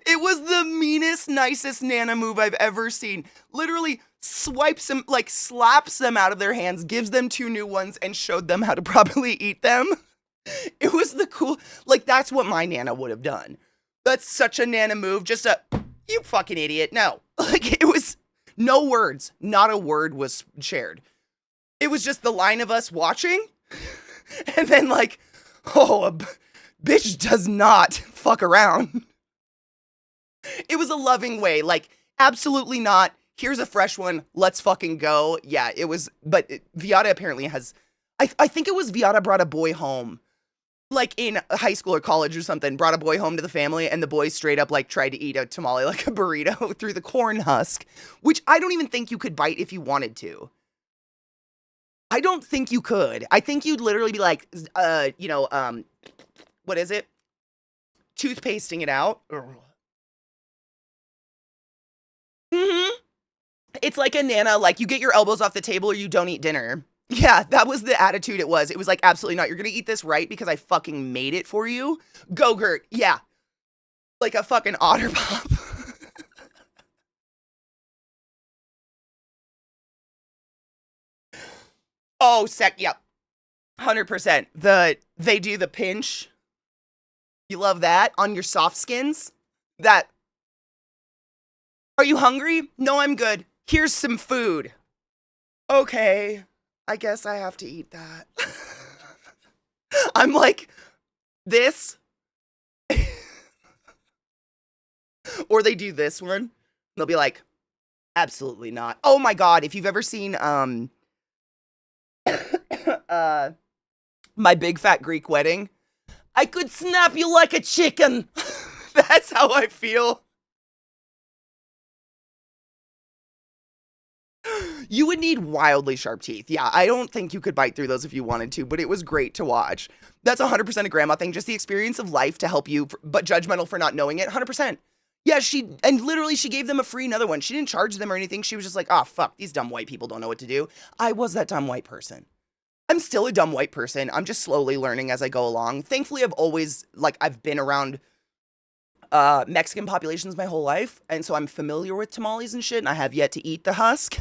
It was the meanest, nicest Nana move I've ever seen. Literally swipes them, like slaps them out of their hands, gives them two new ones, and showed them how to properly eat them. It was the cool, like that's what my Nana would have done. That's such a Nana move, just a, you fucking idiot. No, like it was no words, not a word was shared. It was just the line of us watching, and then like, oh, a bitch does not fuck around. It was a loving way, like, absolutely not, here's a fresh one, let's fucking go. Yeah, it was, but Viata apparently has, I think it was Viata brought a boy home, like in high school or college or something, brought a boy home to the family, and the boy straight up, like, tried to eat a tamale like a burrito through the corn husk, which I don't even think you could bite if you wanted to. I don't think you could. I think you'd literally be like, what is it? Toothpasting it out. Mm-hmm. It's like a Nana, like you get your elbows off the table or you don't eat dinner. Yeah, that was the attitude it was. It was like, absolutely not. You're going to eat this right because I fucking made it for you. Go, Gert. Yeah. Like a fucking otter pop. Oh, yep. 100%. They do the pinch. You love that on your soft skins? That, are you hungry? No, I'm good. Here's some food. Okay, I guess I have to eat that. I'm like, this. Or they do this one. They'll be like, absolutely not. Oh my god, if you've ever seen My Big Fat Greek Wedding, I could snap you like a chicken. That's how I feel. You would need wildly sharp teeth. Yeah, I don't think you could bite through those if you wanted to, but it was great to watch. That's 100% a grandma thing, just the experience of life to help you, but judgmental for not knowing it. 100%. Yeah, and literally she gave them a free another one. She didn't charge them or anything. She was just like, oh, fuck, these dumb white people don't know what to do. I was that dumb white person. I'm still a dumb white person. I'm just slowly learning as I go along. Thankfully, I've been around Mexican populations my whole life, and so I'm familiar with tamales and shit, and I have yet to eat the husk.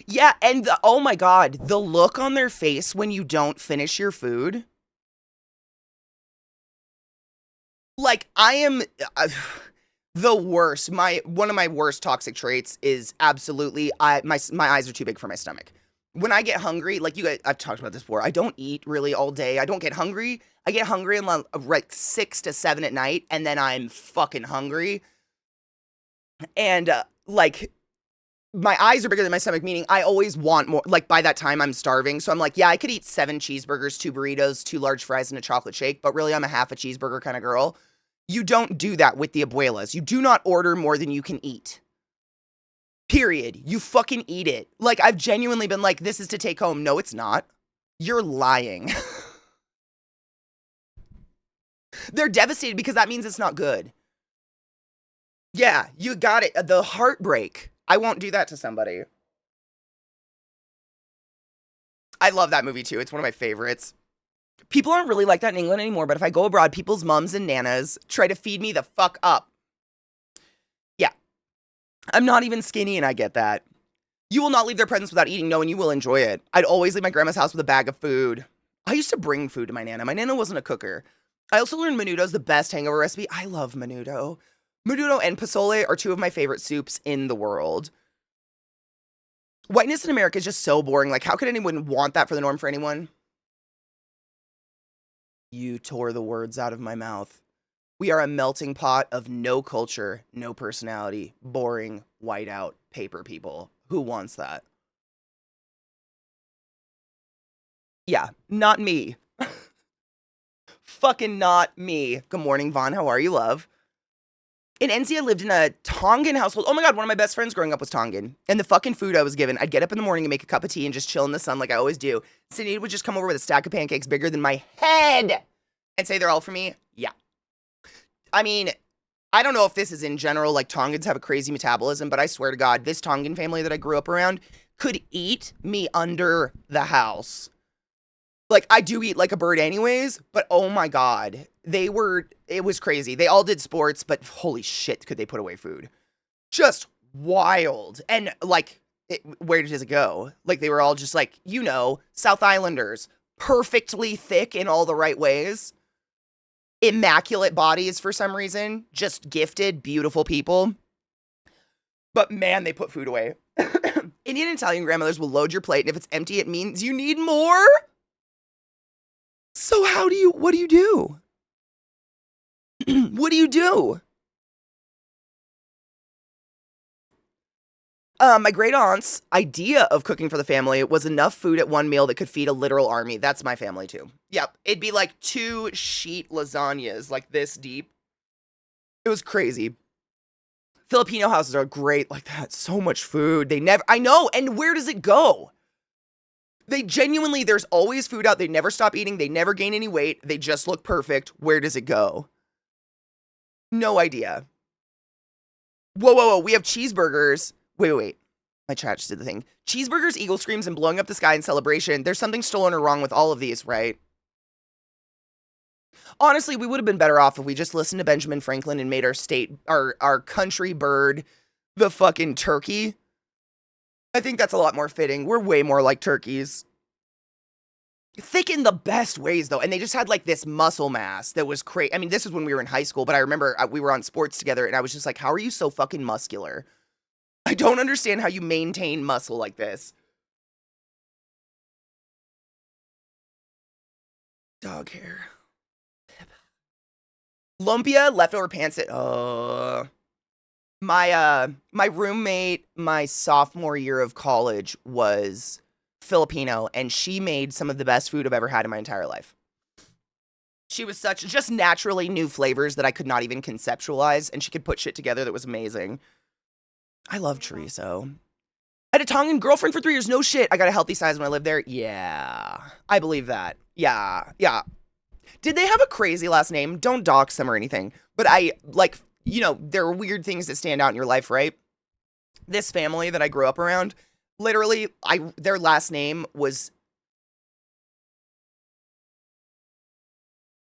Yeah, and oh my god, the look on their face when you don't finish your food. Like, I am the worst. One of my worst toxic traits is absolutely my eyes are too big for my stomach. When I get hungry, like you guys, I've talked about this before. I don't eat really all day. I don't get hungry. I get hungry around like 6 to 7 at night, and then I'm fucking hungry. And like my eyes are bigger than my stomach, meaning I always want more. Like by that time, I'm starving. So I'm like, yeah, I could eat 7 cheeseburgers, 2 burritos, 2 large fries, and a chocolate shake. But really, I'm a half a cheeseburger kind of girl. You don't do that with the abuelas. You do not order more than you can eat. Period. You fucking eat it. Like, I've genuinely been like, this is to take home. No, it's not. You're lying. They're devastated because that means it's not good. Yeah, you got it. The heartbreak. I won't do that to somebody. I love that movie too. It's one of my favorites. People aren't really like that in England anymore, but if I go abroad, people's mums and nanas try to feed me the fuck up. Yeah, I'm not even skinny and I get that. You will not leave their presence without eating. No, and you will enjoy it. I'd always leave my grandma's house with a bag of food. I used to bring food to my nana. My nana wasn't a cooker. I also learned menudo's the best hangover recipe. I love menudo. Menudo and pozole are 2 of my favorite soups in the world. Whiteness in America is just so boring. Like, how could anyone want that for the norm for anyone? You tore the words out of my mouth. We are a melting pot of no culture, no personality, boring, whiteout, paper people. Who wants that? Yeah, not me. Fucking not me. Good morning, Vaughn. How are you, love? In NC, I lived in a Tongan household. Oh my god, one of my best friends growing up was Tongan. And the fucking food I was given, I'd get up in the morning and make a cup of tea and just chill in the sun like I always do. Cindy would just come over with a stack of pancakes bigger than my head and say they're all for me. Yeah. I mean, I don't know if this is in general, like Tongans have a crazy metabolism, but I swear to God, this Tongan family that I grew up around could eat me under the house. Like, I do eat like a bird anyways, but oh my God, it was crazy. They all did sports, but holy shit, could they put away food? Just wild. And like, where does it go? Like, they were all just like, South Islanders, perfectly thick in all the right ways. Immaculate bodies for some reason, just gifted, beautiful people. But man, they put food away. Indian and Italian grandmothers will load your plate, and if it's empty, it means you need more. So what do you do? What do you do? My great aunt's idea of cooking for the family was enough food at one meal that could feed a literal army. That's my family too. Yep. It'd be like 2 sheet lasagnas, like this deep. It was crazy. Filipino houses are great like that. So much food. I know. And where does it go? There's always food out. They never stop eating. They never gain any weight. They just look perfect. Where does it go? No idea. Whoa. We have cheeseburgers. Wait. My chat just did the thing. Cheeseburgers, eagle screams, and blowing up the sky in celebration. There's something stolen or wrong with all of these, right? Honestly, we would have been better off if we just listened to Benjamin Franklin and made our country bird the fucking turkey. I think that's a lot more fitting. We're way more like turkeys. Thick in the best ways, though. And they just had like this muscle mass that was crazy. I mean, this is when we were in high school, but I remember we were on sports together and I was just like, how are you so fucking muscular? I don't understand how you maintain muscle like this. Dog hair. Lumpia, leftover pants. My roommate, my sophomore year of college was Filipino, and she made some of the best food I've ever had in my entire life. She was just naturally new flavors that I could not even conceptualize, and she could put shit together that was amazing. I love chorizo. I had a Tongan girlfriend for 3 years. No shit. I got a healthy size when I lived there. Yeah, I believe that. Yeah. Did they have a crazy last name? Don't dox them or anything. But there are weird things that stand out in your life, right? This family that I grew up around, literally, their last name was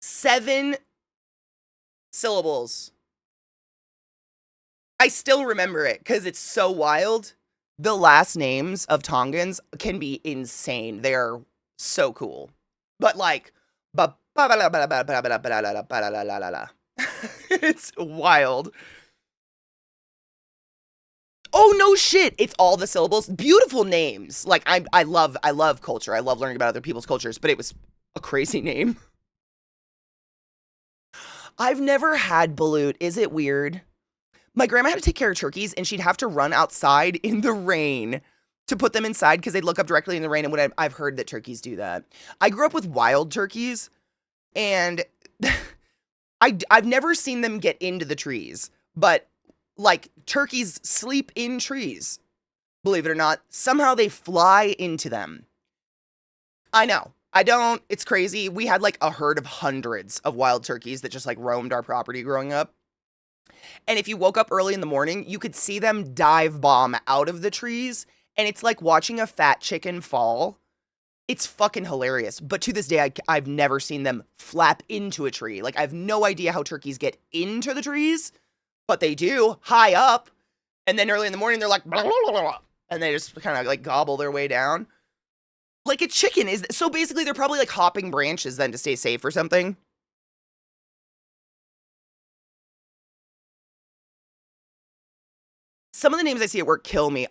7 syllables. I still remember it because it's so wild. The last names of Tongans can be insane. They're so cool. But like, it's wild. Oh no shit! It's all the syllables. Beautiful names. Like I love culture. I love learning about other people's cultures, but it was a crazy name. I've never had balut. Is it weird? My grandma had to take care of turkeys, and she'd have to run outside in the rain to put them inside because they'd look up directly in the rain. And I've heard that turkeys do that. I grew up with wild turkeys, and I've never seen them get into the trees, but like turkeys sleep in trees. Believe it or not, somehow they fly into them. I know. It's crazy. We had like a herd of hundreds of wild turkeys that just like roamed our property growing up. And if you woke up early in the morning, you could see them dive bomb out of the trees. And it's like watching a fat chicken fall. It's fucking hilarious. But to this day, I've never seen them flap into a tree. Like, I have no idea how turkeys get into the trees, but they do, high up. And then early in the morning, they're like, blah, blah, blah, blah, and they just kind of like gobble their way down. Like a chicken is. So basically, they're probably like hopping branches then to stay safe or something. Some of the names I see at work kill me.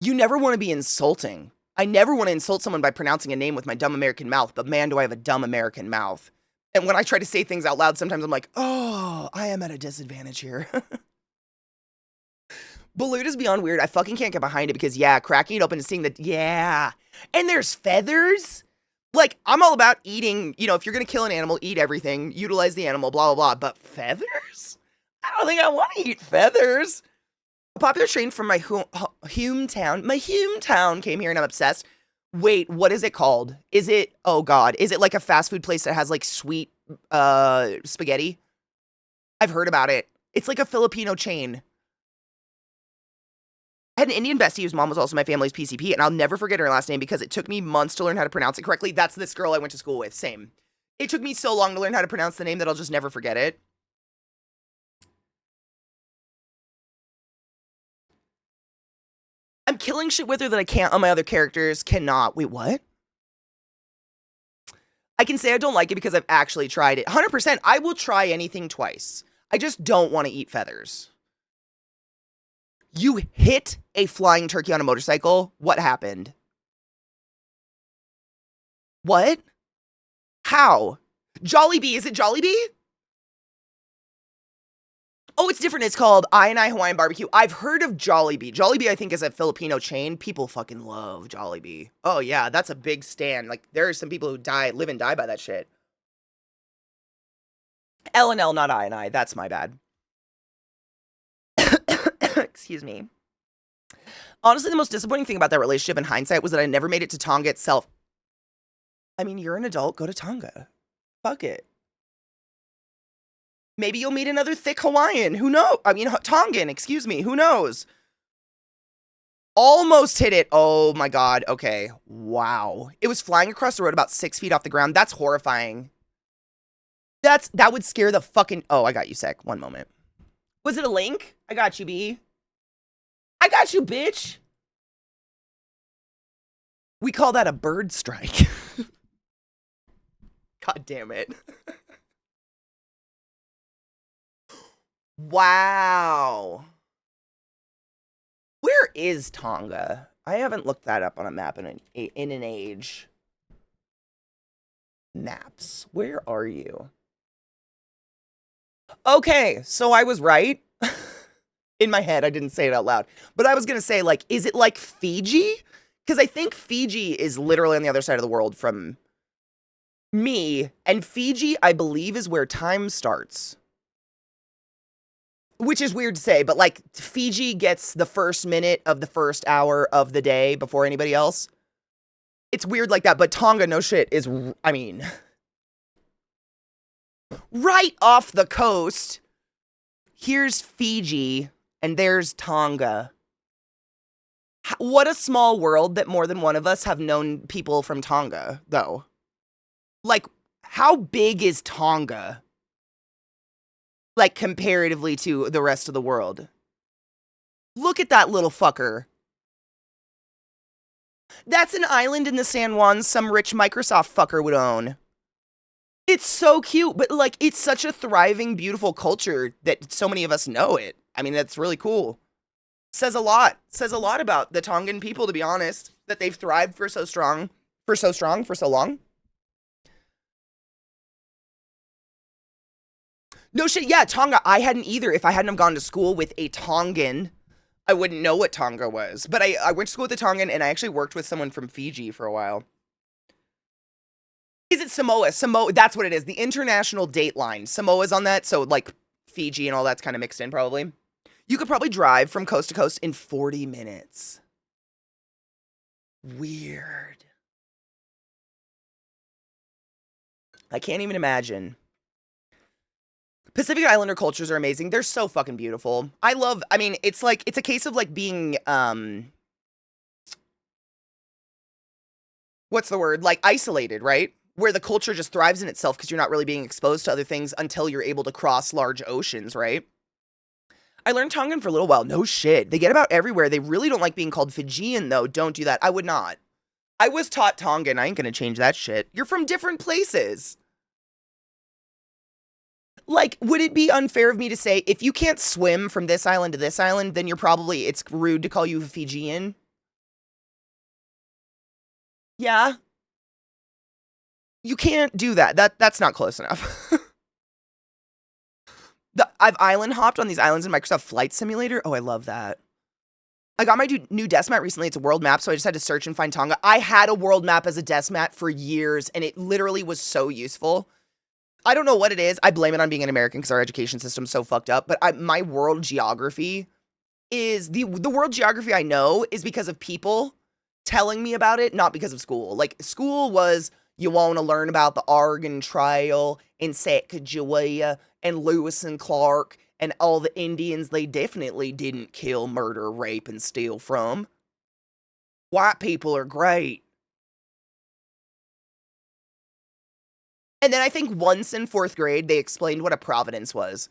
You never want to be insulting. I never want to insult someone by pronouncing a name with my dumb American mouth, but man, do I have a dumb American mouth. And when I try to say things out loud, sometimes I'm like, oh, I am at a disadvantage here. Balut is beyond weird. I fucking can't get behind it because, yeah, cracking it open and seeing that, yeah. And there's feathers. Like, I'm all about eating, if you're going to kill an animal, eat everything, utilize the animal, blah, blah, blah. But feathers? I don't think I want to eat feathers. A popular train from my hometown came here and I'm obsessed. Wait, what is it called? Oh God, is it like a fast food place that has like sweet spaghetti? I've heard about it. It's like a Filipino chain. I had an Indian bestie whose mom was also my family's PCP, and I'll never forget her last name because it took me months to learn how to pronounce it correctly. That's this girl I went to school with, same. It took me so long to learn how to pronounce the name that I'll just never forget it. I'm killing shit with her that I can't on my other characters. Cannot. Wait, what? I can say I don't like it because I've actually tried it. 100%, I will try anything twice. I just don't want to eat feathers. You hit a flying turkey on a motorcycle? What happened? What? How? Jollibee, is it Jollibee? Oh, it's different. It's called I Hawaiian Barbecue. I've heard of Jollibee. Jollibee, I think, is a Filipino chain. People fucking love Jollibee. Oh, yeah, that's a big stand. Like, there are some people who live and die by that shit. L&L, not I. That's my bad. Excuse me. Honestly, the most disappointing thing about that relationship in hindsight was that I never made it to Tonga itself. I mean, you're an adult. Go to Tonga. Fuck it. Maybe you'll meet another thick Hawaiian. Who knows? I mean, Tongan, excuse me. Who knows? Almost hit it. Oh my God. Okay. Wow. It was flying across the road about 6 feet off the ground. That's horrifying. That would scare the fucking... Oh, I got you, Sec. One moment. Was it a link? I got you, B. I got you, bitch. We call that a bird strike. God damn it. Wow. Where is Tonga? I haven't looked that up on a map in an age. Maps. Where are you? Okay, so I was right. In my head, I didn't say it out loud. But I was going to say, like, is it like Fiji? Because I think Fiji is literally on the other side of the world from me. And Fiji, I believe, is where time starts. Which is weird to say, but like Fiji gets the first minute of the first hour of the day before anybody else. It's weird like that, but Tonga, no shit, is, I mean, right off the coast. Here's Fiji, and there's Tonga. What a small world that more than one of us have known people from Tonga, though. Like, how big is Tonga? Like, comparatively to the rest of the world. Look at that little fucker. That's an island in the San Juan some rich Microsoft fucker would own. It's so cute, but like, it's such a thriving, beautiful culture that so many of us know it. I mean, that's really cool. Says a lot. Says a lot about the Tongan people, to be honest, that they've thrived for so long. No shit, yeah, Tonga, I hadn't either. If I hadn't have gone to school with a Tongan, I wouldn't know what Tonga was. But I went to school with a Tongan, and I actually worked with someone from Fiji for a while. Is it Samoa? Samoa, that's what it is. The international date line. Samoa's on that, so like Fiji and all that's kind of mixed in probably. You could probably drive from coast to coast in 40 minutes. Weird. I can't even imagine. Pacific Islander cultures are amazing. They're so fucking beautiful. I mean, it's like, it's a case of like being, what's the word? Like isolated, right? Where the culture just thrives in itself because you're not really being exposed to other things until you're able to cross large oceans, right? I learned Tongan for a little while. No shit. They get about everywhere. They really don't like being called Fijian, though. Don't do that. I would not. I was taught Tongan. I ain't gonna change that shit. You're from different places. Like, would it be unfair of me to say, if you can't swim from this island to this island, then it's rude to call you a Fijian? Yeah. You can't do that. That's not close enough. I've island hopped on these islands in Microsoft Flight Simulator. Oh, I love that. I got my new desk mat recently. It's a world map, so I just had to search and find Tonga. I had a world map as a desk mat for years, and it literally was so useful. I don't know what it is. I blame it on being an American because our education system's so fucked up. But my world geography is the world geography I know is because of people telling me about it, not because of school. Like, school was, you want to learn about the Oregon Trail and Sacagawea and Lewis and Clark and all the Indians they definitely didn't kill, murder, rape, and steal from. White people are great. And then I think once in 4th grade, they explained what a providence was.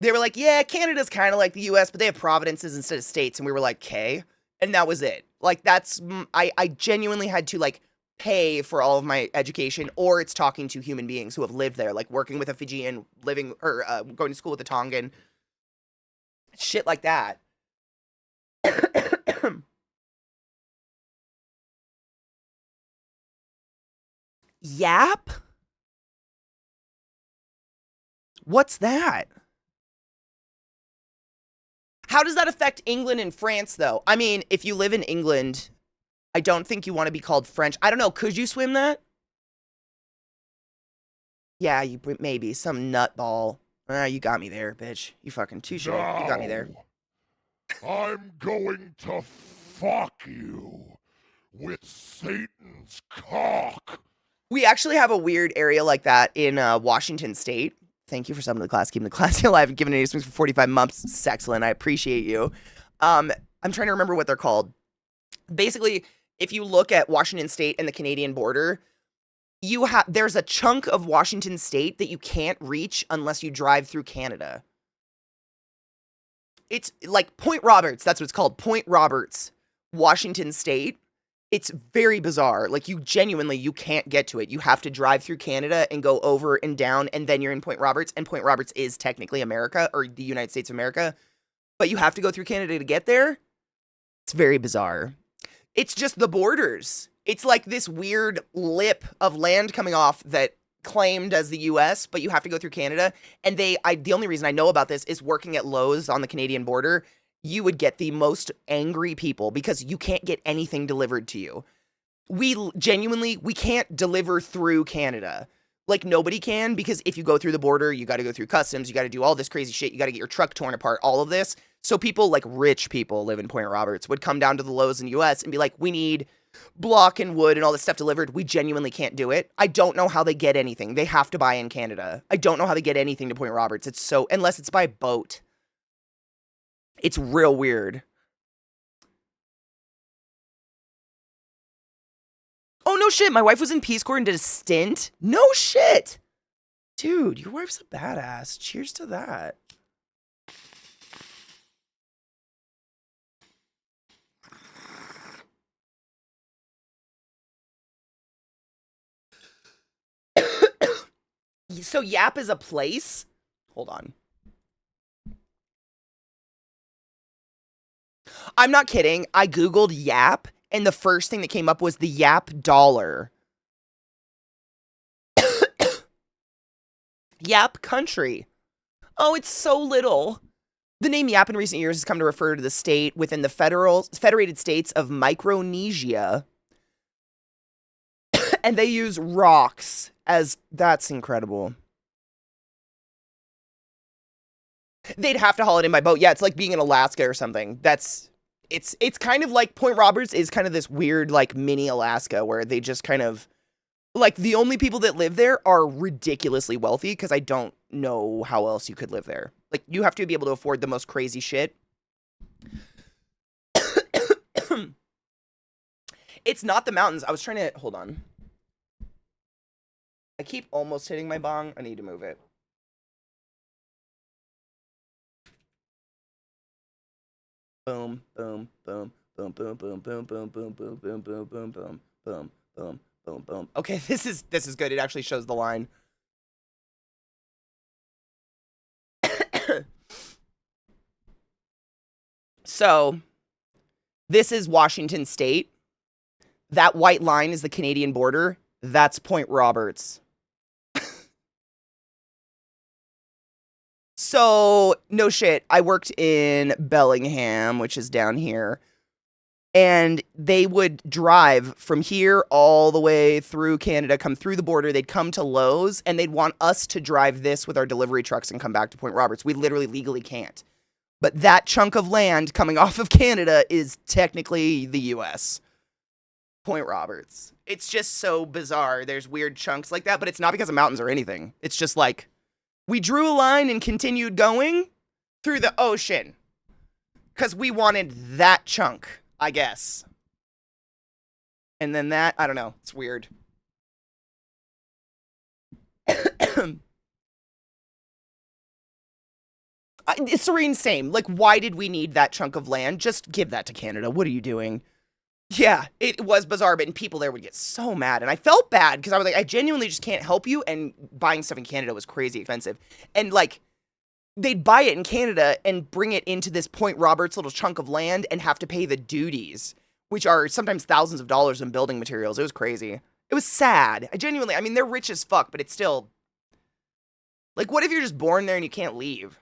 They were like, yeah, Canada's kind of like the US, but they have provinces instead of states. And we were like, okay. And that was it. Like, I genuinely had to, like, pay for all of my education, or it's talking to human beings who have lived there, like working with a Fijian, going to school with a Tongan. Shit like that. Yap? What's that? How does that affect England and France, though? I mean, if you live in England, I don't think you want to be called French. I don't know. Could you swim that? Yeah, maybe. Some nutball. You got me there, bitch. You fucking touche. You got me there. I'm going to fuck you with Satan's cock. We actually have a weird area like that in Washington State. Thank you for subbing to the class, keeping the class alive, and giving any swings for 45 months. It's excellent. I appreciate you. I'm trying to remember what they're called. Basically, if you look at Washington State and the Canadian border, there's a chunk of Washington State that you can't reach unless you drive through Canada. It's like Point Roberts. That's what it's called. Point Roberts, Washington State. It's very bizarre. Like, you can't get to it. You have to drive through Canada and go over and down, and then you're in Point Roberts. And Point Roberts is technically America, or the United States of America. But you have to go through Canada to get there. It's very bizarre. It's just the borders. It's like this weird lip of land coming off that claimed as the US, but you have to go through Canada. And the only reason I know about this is working at Lowe's on the Canadian border. You would get the most angry people because you can't get anything delivered to you. We can't deliver through Canada. Like, nobody can, because if you go through the border, you got to go through customs, you got to do all this crazy shit, you got to get your truck torn apart, all of this. So people, like rich people live in Point Roberts, would come down to the Lowe's in the US and be like, we need block and wood and all this stuff delivered. We genuinely can't do it. I don't know how they get anything. They have to buy in Canada. I don't know how they get anything to Point Roberts. Unless it's by boat. It's real weird. Oh, no shit. My wife was in Peace Corps and did a stint. No shit. Dude, your wife's a badass. Cheers to that. So Yap is a place? Hold on. I'm not kidding. I Googled Yap, and the first thing that came up was the Yap dollar. Yap country. Oh, it's so little. The name Yap in recent years has come to refer to the state within the Federated States of Micronesia. And they use rocks as... That's incredible. They'd have to haul it in by boat. Yeah, it's like being in Alaska or something. It's kind of like Point Roberts is kind of this weird, like, mini Alaska where they just kind of... Like, the only people that live there are ridiculously wealthy, because I don't know how else you could live there. Like, you have to be able to afford the most crazy shit. It's not the mountains. I was trying to... Hold on. I keep almost hitting my bong. I need to move it. Boom, boom, boom, boom, boom, boom, boom, boom, boom, boom, boom, boom, boom, boom, boom, boom, boom, boom. Okay, this is good. It actually shows the line. So, this is Washington State. That white line is the Canadian border. That's Point Roberts. So, no shit. I worked in Bellingham, which is down here. And they would drive from here all the way through Canada, come through the border. They'd come to Lowe's, and they'd want us to drive this with our delivery trucks and come back to Point Roberts. We literally legally can't. But that chunk of land coming off of Canada is technically the US. Point Roberts. It's just so bizarre. There's weird chunks like that, but it's not because of mountains or anything. It's just like, we drew a line and continued going through the ocean. Because we wanted that chunk, I guess. And then that, I don't know. It's weird. It's Serene, same. Like, why did we need that chunk of land? Just give that to Canada. What are you doing? Yeah, it was bizarre, but people there would get so mad. And I felt bad because I was like, I genuinely just can't help you. And buying stuff in Canada was crazy expensive. And like, they'd buy it in Canada and bring it into this Point Roberts little chunk of land and have to pay the duties, which are sometimes thousands of dollars in building materials. It was crazy. It was sad. I mean, they're rich as fuck, but it's still... Like, what if you're just born there and you can't leave?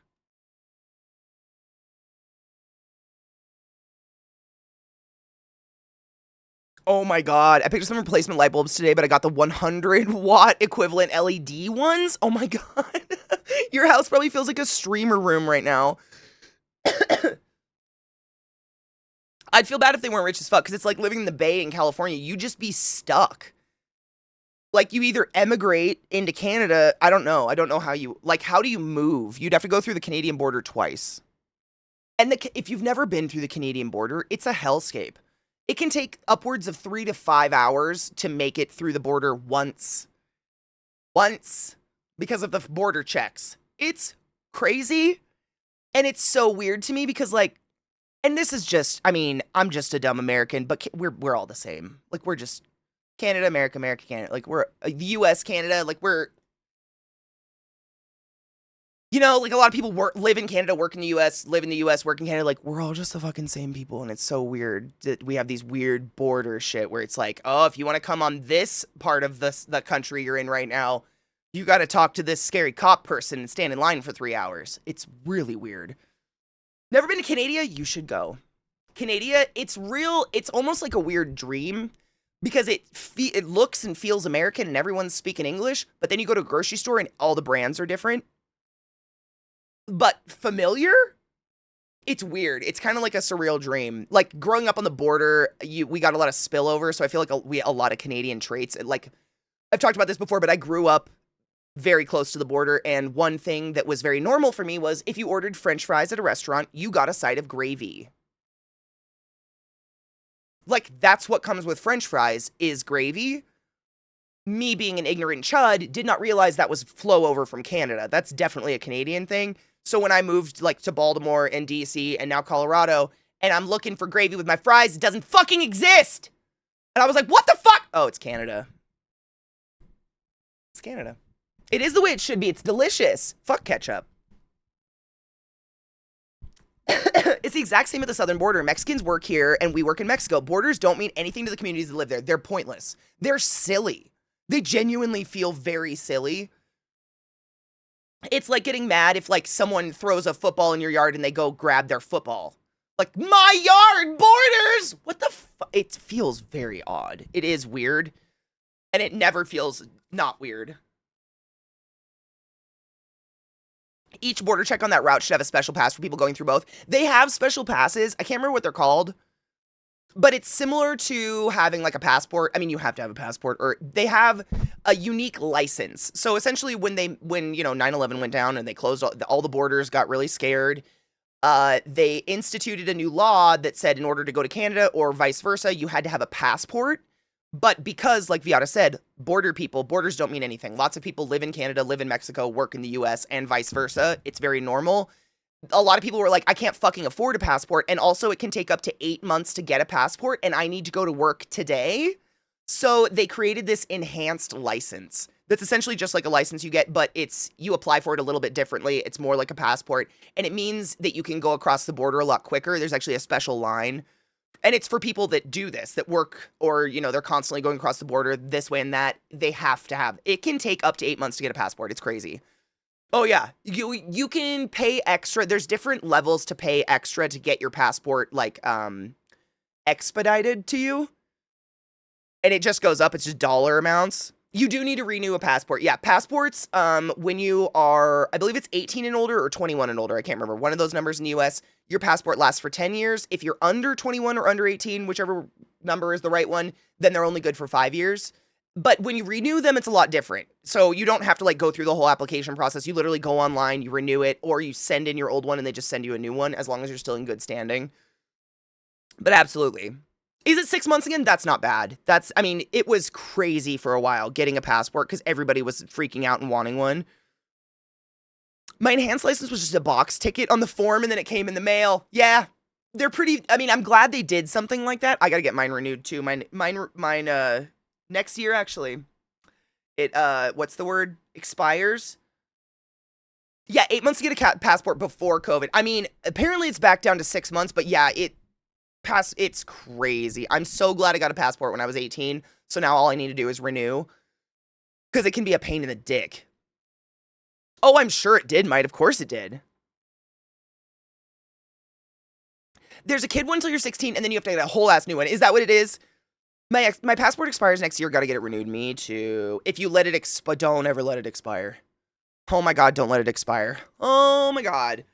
Oh my god, I picked up some replacement light bulbs today, but I got the 100-watt equivalent LED ones. Oh my god. Your house probably feels like a streamer room right now. I'd feel bad if they weren't rich as fuck, because it's like living in the Bay in California. You'd just be stuck. Like, you either emigrate into Canada, I don't know how you, like, how do you move? You'd have to go through the Canadian border twice. And if you've never been through the Canadian border, it's a hellscape. It can take upwards of 3 to 5 hours to make it through the border once. Because of the border checks. It's crazy. And it's so weird to me because, like, and this is just, I mean, I'm just a dumb American, but we're all the same. Like, we're just Canada, America, America, Canada. Like, we're US, Canada. Like, we're, you know, like a lot of people live in Canada, work in the US, live in the US, work in Canada. Like, we're all just the fucking same people. And it's so weird that we have these weird border shit where it's like, oh, if you want to come on this part of the country you're in right now, you got to talk to this scary cop person and stand in line for 3 hours. It's really weird. Never been to Canada? You should go. Canada, it's real. It's almost like a weird dream because it looks and feels American and everyone's speaking English. But then you go to a grocery store and all the brands are different. But familiar? It's weird. It's kind of like a surreal dream. Like growing up on the border, we got a lot of spillover, so I feel like we a lot of Canadian traits. Like I've talked about this before, but I grew up very close to the border, and one thing that was very normal for me was if you ordered French fries at a restaurant, you got a side of gravy. Like that's what comes with French fries is gravy. Me being an ignorant chud did not realize that was flow over from Canada. That's definitely a Canadian thing. So when I moved like to Baltimore and DC and now Colorado, and I'm looking for gravy with my fries, it doesn't fucking exist. And I was like, what the fuck? Oh, it's Canada. It's Canada. It is the way it should be. It's delicious. Fuck ketchup. It's the exact same at the southern border. Mexicans work here and we work in Mexico. Borders don't mean anything to the communities that live there. They're pointless. They're silly. They genuinely feel very silly. It's like getting mad if like someone throws a football in your yard and they go grab their football. Like, my yard, borders! What the fuck? It feels very odd. It is weird. And it never feels not weird. Each border check on that route should have a special pass for people going through both. They have special passes. I can't remember what they're called. But it's similar to having like a passport. I mean, you have to have a passport, or they have a unique license. So essentially when 9/11 went down and they closed all the borders, got really scared, they instituted a new law that said in order to go to Canada or vice versa, you had to have a passport. But because, like Viata said, borders don't mean anything. Lots of people live in Canada, live in Mexico, work in the US, and vice versa. It's very normal. A lot of people were like, I can't fucking afford a passport. And also it can take up to 8 months to get a passport. And I need to go to work today. So they created this enhanced license. That's essentially just like a license you get, but you apply for it a little bit differently. It's more like a passport. And it means that you can go across the border a lot quicker. There's actually a special line. And it's for people that do this, that work, or, they're constantly going across the border this way and that. They have to have. It can take up to 8 months to get a passport. It's crazy. Oh, yeah. You can pay extra. There's different levels to pay extra to get your passport, like, expedited to you. And it just goes up. It's just dollar amounts. You do need to renew a passport. Yeah, passports, when you are, I believe it's 18 and older or 21 and older. I can't remember. One of those numbers in the US, your passport lasts for 10 years. If you're under 21 or under 18, whichever number is the right one, then they're only good for 5 years. But when you renew them, it's a lot different. So you don't have to like go through the whole application process. You literally go online, you renew it, or you send in your old one and they just send you a new one as long as you're still in good standing. But absolutely. Is it 6 months again? That's not bad. It was crazy for a while getting a passport because everybody was freaking out and wanting one. My enhanced license was just a box ticket on the form and then it came in the mail. Yeah, they're pretty, I'm glad they did something like that. I gotta get mine renewed too. Mine, next year, actually. It, what's the word? Expires. Yeah, 8 months to get a passport before COVID. Apparently it's back down to 6 months, but yeah, it's crazy. I'm so glad I got a passport when I was 18. So now all I need to do is renew. Because it can be a pain in the dick. Oh, I'm sure it did, Might. Of course it did. There's a kid one until you're 16, and then you have to get a whole ass new one. Is that what it is? My passport expires next year. Gotta get it renewed. Me too. If you let it expire, don't ever let it expire. Oh my god, don't let it expire. Oh my god.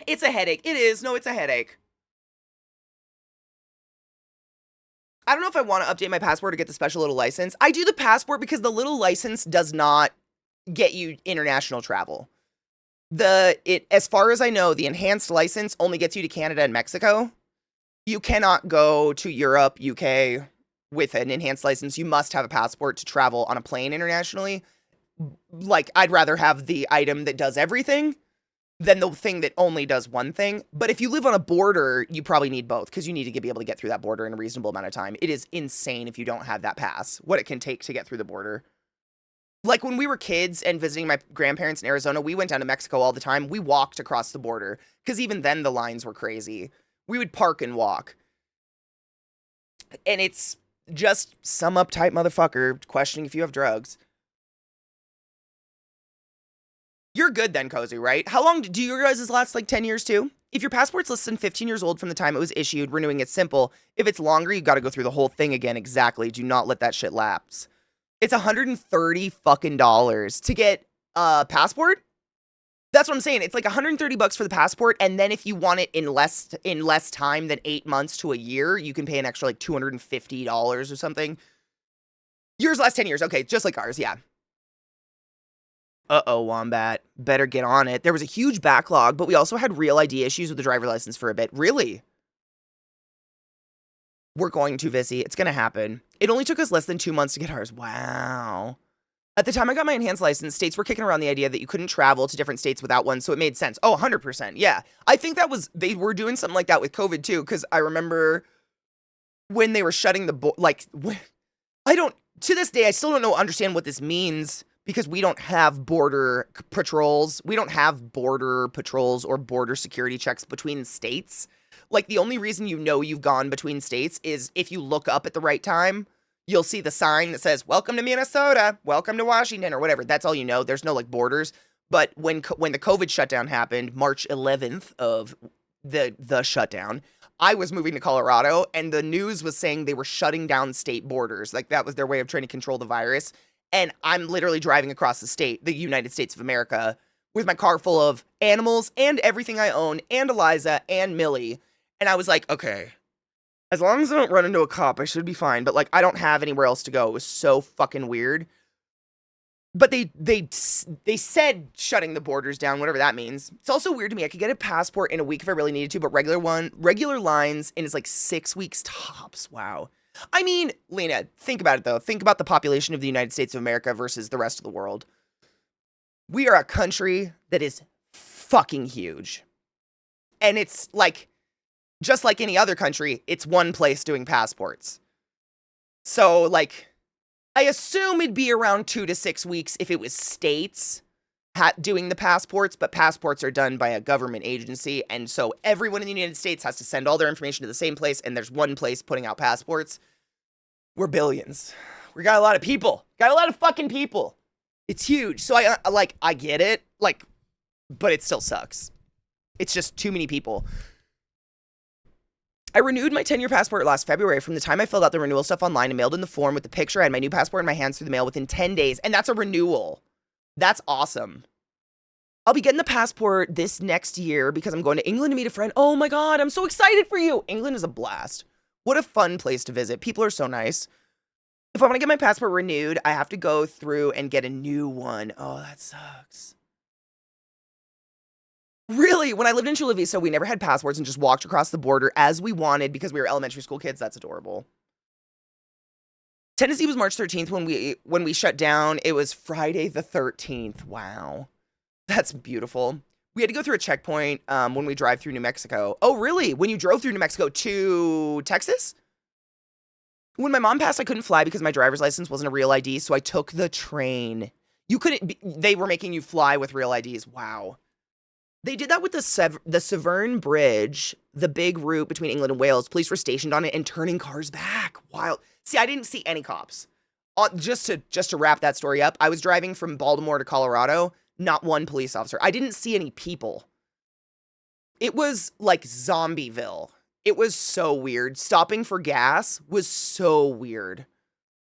It's a headache. It is. No, it's a headache. I don't know if I want to update my passport or get the special little license. I do the passport because the little license does not get you international travel. As far as I know, the enhanced license only gets you to Canada and Mexico. You cannot go to Europe, UK with an enhanced license. You must have a passport to travel on a plane internationally. Like, I'd rather have the item that does everything. than the thing that only does one thing. But if you live on a border, you probably need both because you need to be able to get through that border in a reasonable amount of time. It is insane if you don't have that pass, what it can take to get through the border. Like when we were kids and visiting my grandparents in Arizona, we went down to Mexico all the time. We walked across the border because even then the lines were crazy. We would park and walk. And it's just some uptight motherfucker questioning if you have drugs. You're good then, Cozy, right? How long do your guys' last, like, 10 years too? If your passport's less than 15 years old from the time it was issued, renewing it's simple. If it's longer, you got to go through the whole thing again. Exactly. Do not let that shit lapse. It's $130 fucking dollars to get a passport. That's what I'm saying. It's like $130 for the passport, and then if you want it in less time than 8 months to a year, you can pay an extra like $250 or something. Yours last 10 years. Okay, just like ours, yeah. Uh-oh, Wombat. Better get on it. There was a huge backlog, but we also had real ID issues with the driver license for a bit. Really? We're going to, Vissy. It's going to happen. It only took us less than 2 months to get ours. Wow. At the time I got my enhanced license, states were kicking around the idea that you couldn't travel to different states without one, so it made sense. Oh, 100%. Yeah. I think they were doing something like that with COVID too, because I remember when they were shutting the to this day, I still don't understand what this means because we don't have border patrols. We don't have border patrols or border security checks between states. Like, the only reason you know you've gone between states is if you look up at the right time, you'll see the sign that says, welcome to Minnesota, welcome to Washington, or whatever. That's all you know. There's no, like, borders. But when the COVID shutdown happened, March 11th of the shutdown, I was moving to Colorado, and the news was saying they were shutting down state borders. Like, that was their way of trying to control the virus. And I'm literally driving across the United States of America, with my car full of animals and everything I own, and Eliza and Millie. And I was like, okay, as long as I don't run into a cop, I should be fine. But, like, I don't have anywhere else to go. It was so fucking weird. But they said shutting the borders down, whatever that means. It's also weird to me. I could get a passport in a week if I really needed to, but regular lines, and it's like 6 weeks tops. Wow. I mean, Lena, think about it, though. Think about the population of the United States of America versus the rest of the world. We are a country that is fucking huge. And it's like, just like any other country, it's one place doing passports. So, like, I assume it'd be around 2 to 6 weeks if it was states doing the passports, but passports are done by a government agency, and so everyone in the United States has to send all their information to the same place, and there's one place putting out passports. We're billions. We got a lot of people. Got a lot of fucking people. It's huge. So I get it, like, but it still sucks. It's just too many people. I renewed my 10-year passport last February. From the time I filled out the renewal stuff online and mailed in the form with the picture, I had my new passport in my hands through the mail within 10 days. And that's a renewal. That's awesome. I'll be getting the passport this next year because I'm going to England to meet a friend. Oh my God, I'm so excited for you. England is a blast. What a fun place to visit. People are so nice. If I want to get my passport renewed, I have to go through and get a new one. Oh, that sucks. Really, when I lived in Chula Vista, we never had passports and just walked across the border as we wanted because we were elementary school kids. That's adorable. Tennessee was March 13th when we shut down. It was Friday the 13th. Wow. That's beautiful. We had to go through a checkpoint when we drive through New Mexico. Oh, really? When you drove through New Mexico to Texas? When my mom passed, I couldn't fly because my driver's license wasn't a real ID, so I took the train. They were making you fly with real IDs. Wow. They did that with the Severn Bridge, the big route between England and Wales. Police were stationed on it and turning cars back. Wild. See, I didn't see any cops. Just to wrap that story up, I was driving from Baltimore to Colorado. Not one police officer. I didn't see any people. It was like Zombieville. It was so weird. Stopping for gas was so weird.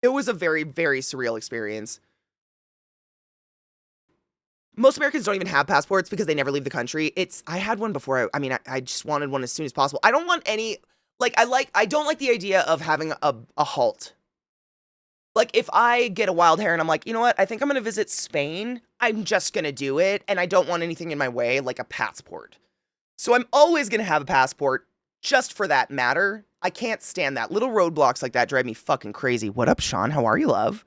It was a very, very surreal experience. Most Americans don't even have passports because they never leave the country. I had one before. I just wanted one as soon as possible. I don't want any, I don't like the idea of having a halt. Like, if I get a wild hair and I'm like, you know what? I think I'm going to visit Spain. I'm just going to do it. And I don't want anything in my way, like a passport. So I'm always going to have a passport just for that matter. I can't stand that. Little roadblocks like that drive me fucking crazy. What up, Sean? How are you, love?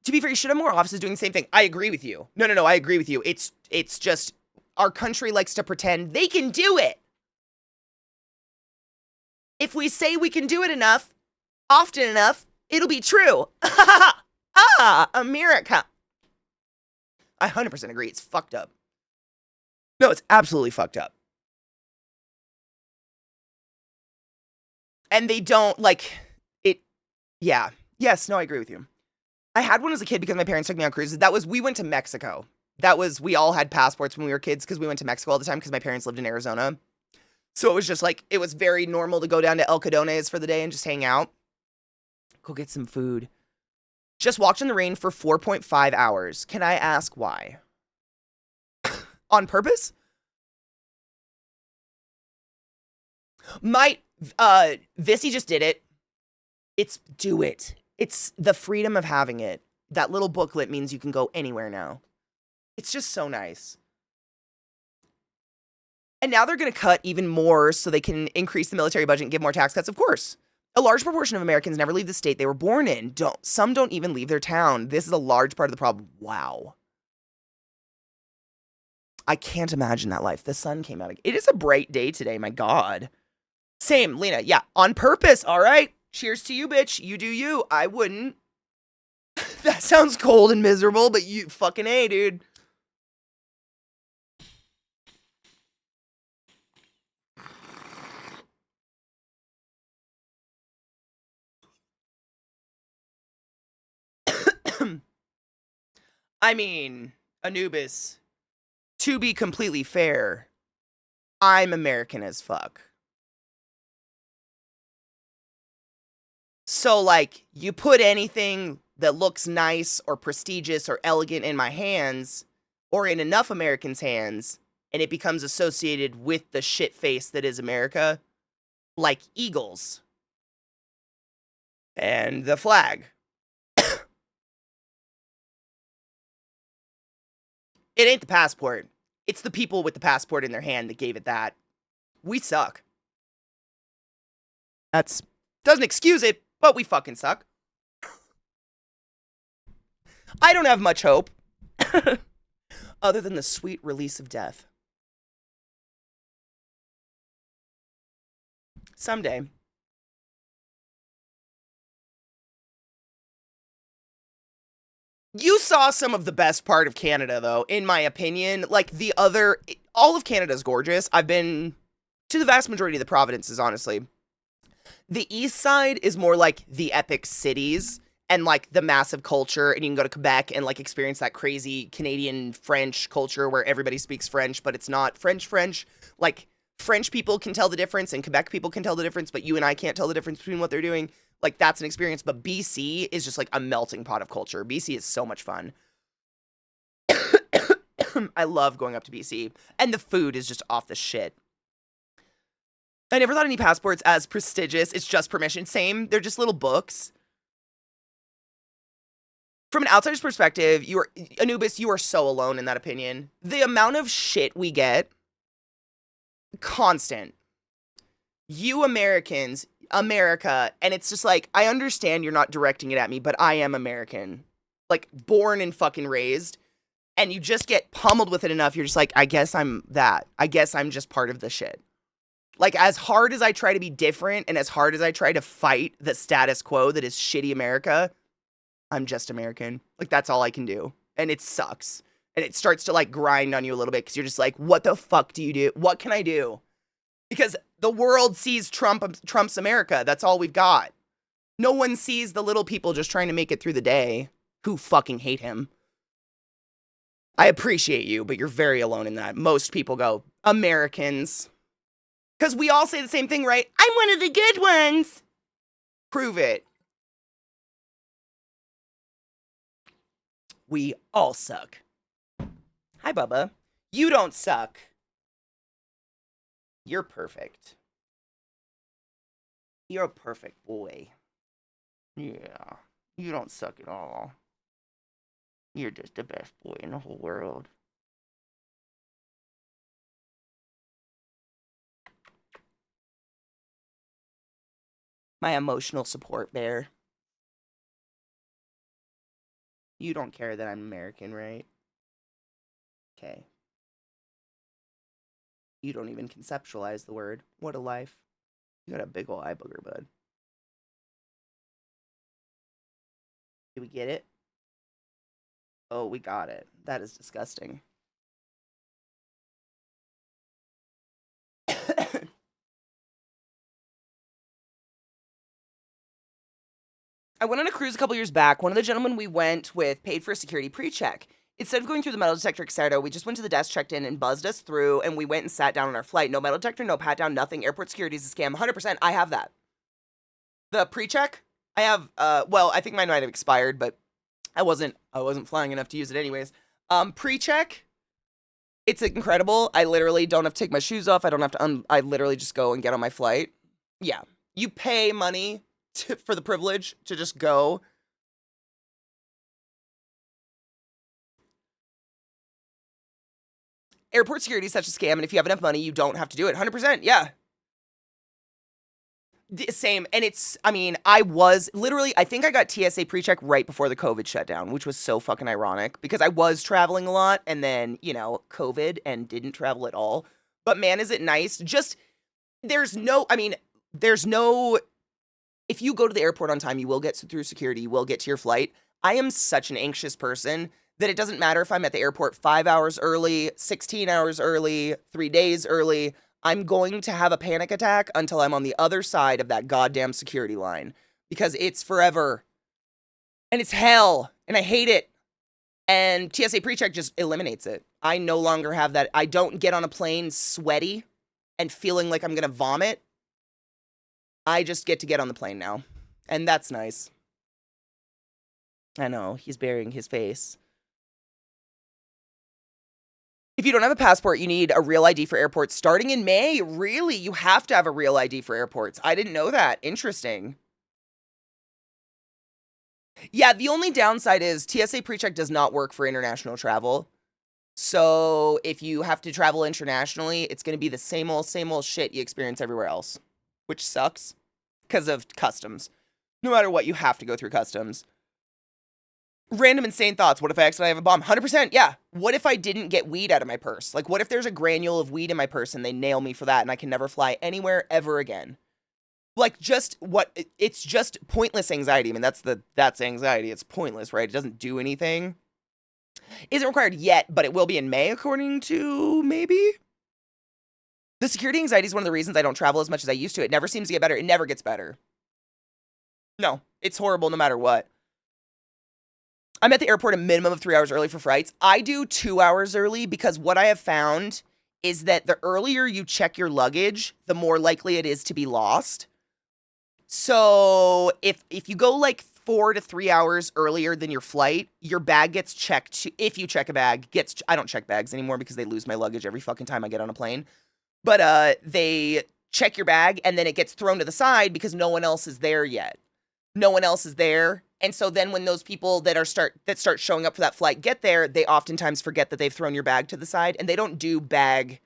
To be fair, you should have more offices doing the same thing. I agree with you. No, I agree with you. It's just, our country likes to pretend they can do it. If we say we can do it enough, often enough, it'll be true. America. I 100% agree. It's fucked up. No, it's absolutely fucked up. And they don't, like, it, yeah. Yes, no, I agree with you. I had one as a kid because my parents took me on cruises. We went to Mexico. We all had passports when we were kids because we went to Mexico all the time because my parents lived in Arizona. So it was just like, it was very normal to go down to El Cadones for the day and just hang out. Go get some food. Just walked in the rain for 4.5 hours. Can I ask why? On purpose? Vissy just did it. Do it. It's the freedom of having it. That little booklet means you can go anywhere now. It's just so nice. And now they're going to cut even more so they can increase the military budget and give more tax cuts, of course. A large proportion of Americans never leave the state they were born in. Some don't even leave their town. This is a large part of the problem. Wow. I can't imagine that life. The sun came out. It is a bright day today, my God. Same, Lena. Yeah, on purpose. All right. Cheers to you, bitch. You do you. I wouldn't. That sounds cold and miserable, but you fucking A, dude. I mean, Anubis, to be completely fair, I'm American as fuck. So, like, you put anything that looks nice or prestigious or elegant in my hands, or in enough Americans' hands, and it becomes associated with the shit face that is America, like eagles. And the flag. It ain't the passport. It's the people with the passport in their hand that gave it that. We suck. Doesn't excuse it, but we fucking suck. I don't have much hope. Other than the sweet release of death. Someday. You saw some of the best part of Canada, though, in my opinion. Like, all of Canada's gorgeous. I've been to the vast majority of the provinces, honestly. The east side is more like the epic cities and like the massive culture, and you can go to Quebec and like experience that crazy Canadian French culture where everybody speaks French, but it's not French. Like, French people can tell the difference and Quebec people can tell the difference, but you and I can't tell the difference between what they're doing. Like, that's an experience. But BC is just like a melting pot of culture. BC is so much fun. I love going up to BC. And the food is just off the shit. I never thought any passports as prestigious. It's just permission. Same. They're just little books. From an outsider's perspective, Anubis, you are so alone in that opinion. The amount of shit we get, constant. You Americans, America, and it's just like, I understand you're not directing it at me, but I am American. Like, born and fucking raised. And you just get pummeled with it enough, you're just like, I guess I'm that. I guess I'm just part of the shit. Like, as hard as I try to be different and as hard as I try to fight the status quo that is shitty America, I'm just American. Like, that's all I can do. And it sucks. And it starts to, like, grind on you a little bit because you're just like, what the fuck do you do? What can I do? Because the world sees Trump's America. That's all we've got. No one sees the little people just trying to make it through the day who fucking hate him. I appreciate you, but you're very alone in that. Most people go, Americans. Because we all say the same thing, right? I'm one of the good ones. Prove it. We all suck. Hi, Bubba. You don't suck. You're perfect. You're a perfect boy. Yeah. You don't suck at all. You're just the best boy in the whole world. My emotional support bear. You don't care that I'm American, right? Okay. You don't even conceptualize the word. What a life. You got a big ol' eye booger, bud. Did we get it? Oh, we got it. That is disgusting. I went on a cruise a couple years back. One of the gentlemen we went with paid for a security pre-check. Instead of going through the metal detector, etc., we just went to the desk, checked in, and buzzed us through, and we went and sat down on our flight. No metal detector, no pat down, nothing. Airport security is a scam. 100%. I have that. The pre-check, I have, well, I think mine might have expired, but I wasn't flying enough to use it anyways. Pre-check, it's incredible. I literally don't have to take my shoes off. I don't have to, I literally just go and get on my flight. Yeah. You pay money for the privilege to just go. Airport security is such a scam, and if you have enough money, you don't have to do it. 100%, yeah. Same, and it's, I mean, I think I got TSA pre-check right before the COVID shutdown, which was so fucking ironic, because I was traveling a lot, and then, COVID, and didn't travel at all. But man, is it nice. Just, there's no, if you go to the airport on time, you will get through security, you will get to your flight. I am such an anxious person that it doesn't matter if I'm at the airport 5 hours early, 16 hours early, 3 days early. I'm going to have a panic attack until I'm on the other side of that goddamn security line, because it's forever. And it's hell. And I hate it. And TSA PreCheck just eliminates it. I no longer have that. I don't get on a plane sweaty and feeling like I'm going to vomit. I just get on the plane now. And that's nice. I know, he's burying his face. If you don't have a passport, you need a real ID for airports starting in May. Really? You have to have a real ID for airports. I didn't know that. Interesting. Yeah, the only downside is TSA PreCheck does not work for international travel. So if you have to travel internationally, it's going to be the same old shit you experience everywhere else, which sucks because of customs. No matter what, you have to go through customs. Random insane thoughts. What if I accidentally have a bomb? 100%, yeah. What if I didn't get weed out of my purse? Like, what if there's a granule of weed in my purse and they nail me for that and I can never fly anywhere ever again? Like, it's just pointless anxiety. I mean, that's anxiety. It's pointless, right? It doesn't do anything. Isn't required yet, but it will be in May, according to maybe? The security anxiety is one of the reasons I don't travel as much as I used to. It never seems to get better. It never gets better. No, it's horrible no matter what. I'm at the airport a minimum of 3 hours early for flights. I do 2 hours early because what I have found is that the earlier you check your luggage, the more likely it is to be lost. So if you go like 4 to 3 hours earlier than your flight, your bag gets checked. If you check a bag, I don't check bags anymore because they lose my luggage every fucking time I get on a plane. But they check your bag and then it gets thrown to the side because no one else is there yet. No one else is there. And so then when those people that start showing up for that flight get there, they oftentimes forget that they've thrown your bag to the side, and they don't do bag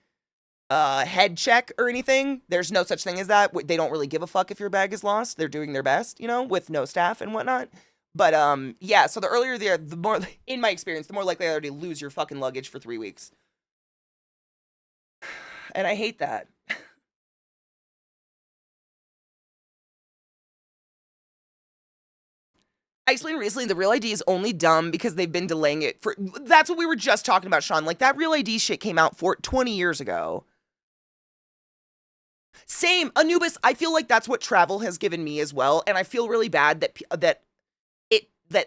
head check or anything. There's no such thing as that. They don't really give a fuck if your bag is lost. They're doing their best, with no staff and whatnot. But yeah, so the earlier there, the more, in my experience, the more likely they are to lose your fucking luggage for 3 weeks. And I hate that. I explained recently the Real ID is only dumb because they've been delaying it for. That's what we were just talking about, Sean. Like, that Real ID shit came out 20 years ago. Same, Anubis. I feel like that's what travel has given me as well, and I feel really bad that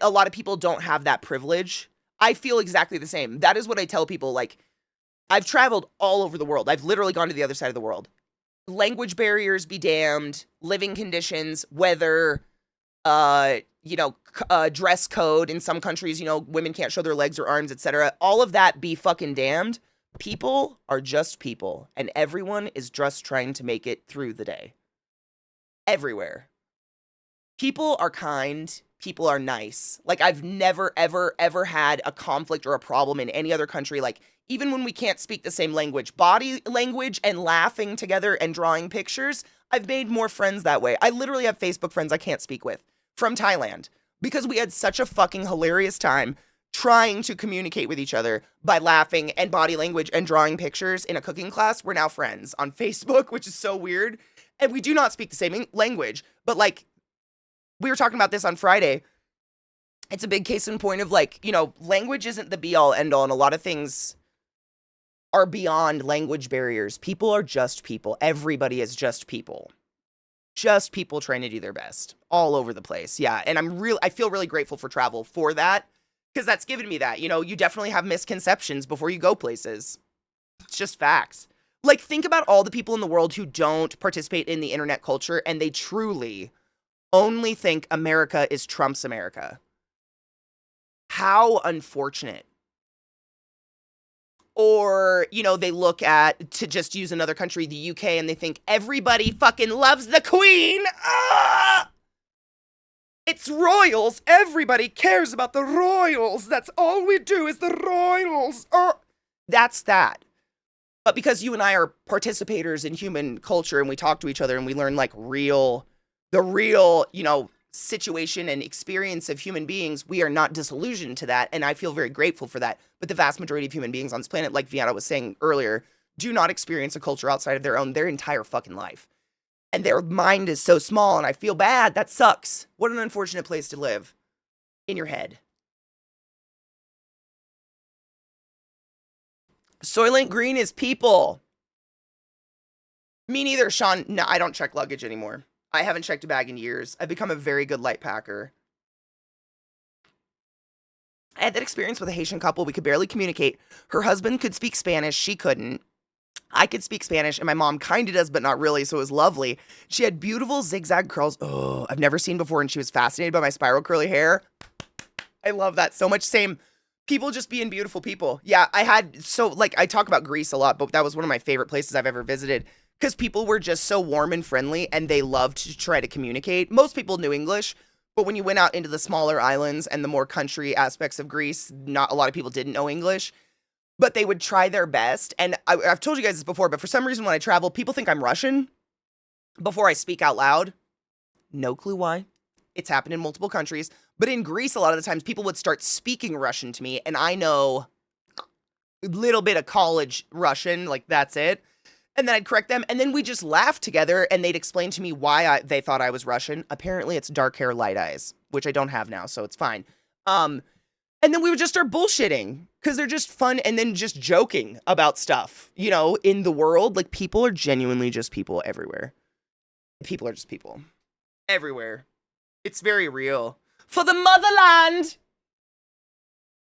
a lot of people don't have that privilege. I feel exactly the same. That is what I tell people. Like, I've traveled all over the world. I've literally gone to the other side of the world. Language barriers be damned. Living conditions, weather. Dress code in some countries, women can't show their legs or arms, etc. All of that be fucking damned. People are just people, and everyone is just trying to make it through the day. Everywhere. People are kind. People are nice. Like, I've never, ever, ever had a conflict or a problem in any other country. Like, even when we can't speak the same language, body language and laughing together and drawing pictures, I've made more friends that way. I literally have Facebook friends I can't speak with from Thailand because we had such a fucking hilarious time trying to communicate with each other by laughing and body language and drawing pictures in a cooking class. We're now friends on Facebook, which is so weird. And we do not speak the same language. But like, we were talking about this on Friday. It's a big case in point of like, you know, language isn't the be all end all. And a lot of things are beyond language barriers. People are just people. Everybody is just people. Just people trying to do their best all over the place. Yeah. And I feel really grateful for travel for that. Because that's given me that. You know, you definitely have misconceptions before you go places. It's just facts. Like, think about all the people in the world who don't participate in the internet culture and they truly only think America is Trump's America. How unfortunate. Or, you know, they look at, to just use another country, the UK, and they think everybody fucking loves the Queen. Ah! It's royals. Everybody cares about the royals. That's all we do is the royals. That's that. But because you and I are participators in human culture and we talk to each other and we learn like the real, you know, situation and experience of human beings, we are not disillusioned to that. And I feel very grateful for that. But the vast majority of human beings on this planet, like Vienna was saying earlier, do not experience a culture outside of their entire fucking life. And their mind is so small, and I feel bad. That sucks. What an unfortunate place to live. In your head. Soylent Green is people. Me neither, Sean. No, I don't check luggage anymore. I haven't checked a bag in years. I've become a very good light packer. I had that experience with a Haitian couple. We could barely communicate. Her husband could speak Spanish. She couldn't. I could speak Spanish, and my mom kind of does, but not really, so it was lovely. She had beautiful zigzag curls. Oh, I've never seen before, and she was fascinated by my spiral curly hair. I love that so much. Same. People just being beautiful people. Yeah, I talk about Greece a lot, but that was one of my favorite places I've ever visited because people were just so warm and friendly, and they loved to try to communicate. Most people knew English, but when you went out into the smaller islands and the more country aspects of Greece, not a lot of people didn't know English. But they would try their best. And I've told you guys this before, but for some reason when I travel, people think I'm Russian before I speak out loud. No clue why. It's happened in multiple countries. But in Greece, a lot of the times, people would start speaking Russian to me, and I know a little bit of college Russian, like that's it. And then I'd correct them, and then we just laugh together, and they'd explain to me why they thought I was Russian. Apparently, it's dark hair, light eyes, which I don't have now, so it's fine. And then we would just start bullshitting because they're just fun and then just joking about stuff, you know, in the world. Like, people are genuinely just people everywhere. People are just people everywhere. It's very real. For the motherland!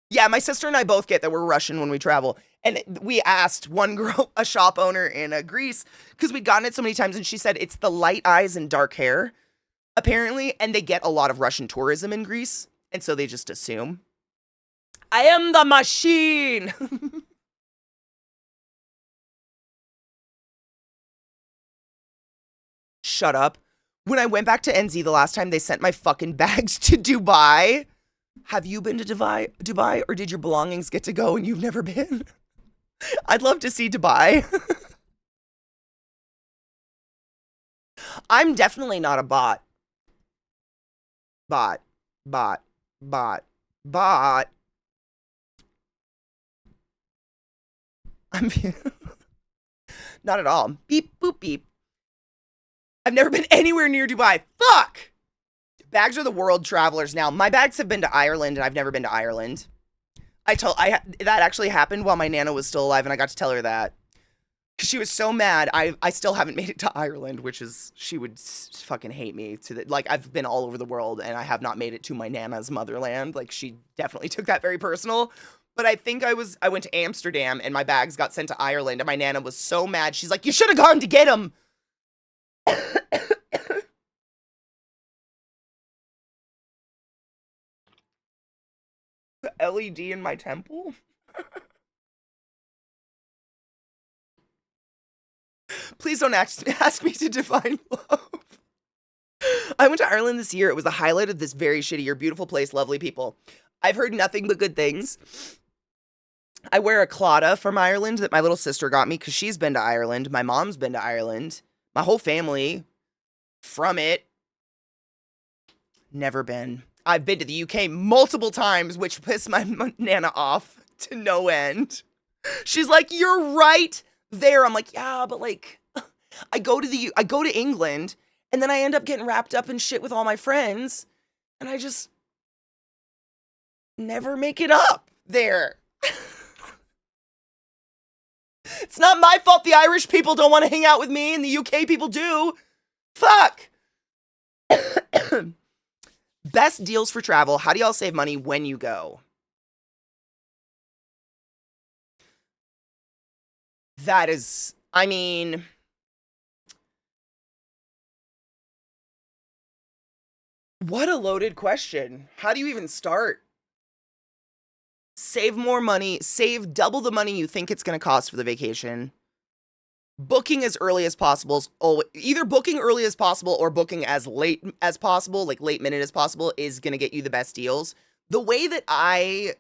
Yeah, my sister and I both get that we're Russian when we travel. And we asked one girl, a shop owner in Greece, because we'd gotten it so many times, and she said it's the light eyes and dark hair, apparently, and they get a lot of Russian tourism in Greece, and so they just assume. I am the machine! Shut up. When I went back to NZ the last time, they sent my fucking bags to Dubai. Have you been to Dubai, or did your belongings get to go and you've never been? I'd love to see Dubai. I'm definitely not a bot. Bot. I'm not at all. Beep, boop, beep. I've never been anywhere near Dubai. Fuck! Bags are the world travelers now. My bags have been to Ireland, and I've never been to Ireland. That actually happened while my Nana was still alive, and I got to tell her that. Because she was so mad. I still haven't made it to Ireland, which is, she would fucking hate me. I've been all over the world, and I have not made it to my Nana's motherland. Like, she definitely took that very personal. But I think I went to Amsterdam, and my bags got sent to Ireland, and my Nana was so mad. She's like, you should have gone to get them. The LED in my temple? Please don't ask me to define love. I went to Ireland this year. It was the highlight of this very shitty year. Beautiful place, lovely people. I've heard nothing but good things. I wear a claddagh from Ireland that my little sister got me because she's been to Ireland. My mom's been to Ireland. My whole family from it. Never been. I've been to the UK multiple times, which pissed my Nana off to no end. She's like, "You're right there." I'm like, "Yeah, but like, I go to England, and then I end up getting wrapped up in shit with all my friends, and I just never make it up there." It's not my fault the Irish people don't want to hang out with me and the UK people do. Fuck. Best deals for travel. How do y'all save money when you go? That is, I mean, what a loaded question. How do you even start? Save more money, save double the money you think it's going to cost for the vacation. Booking as early as possible. Either booking early as possible or booking as late as possible, like late minute as possible, is going to get you the best deals. The way that I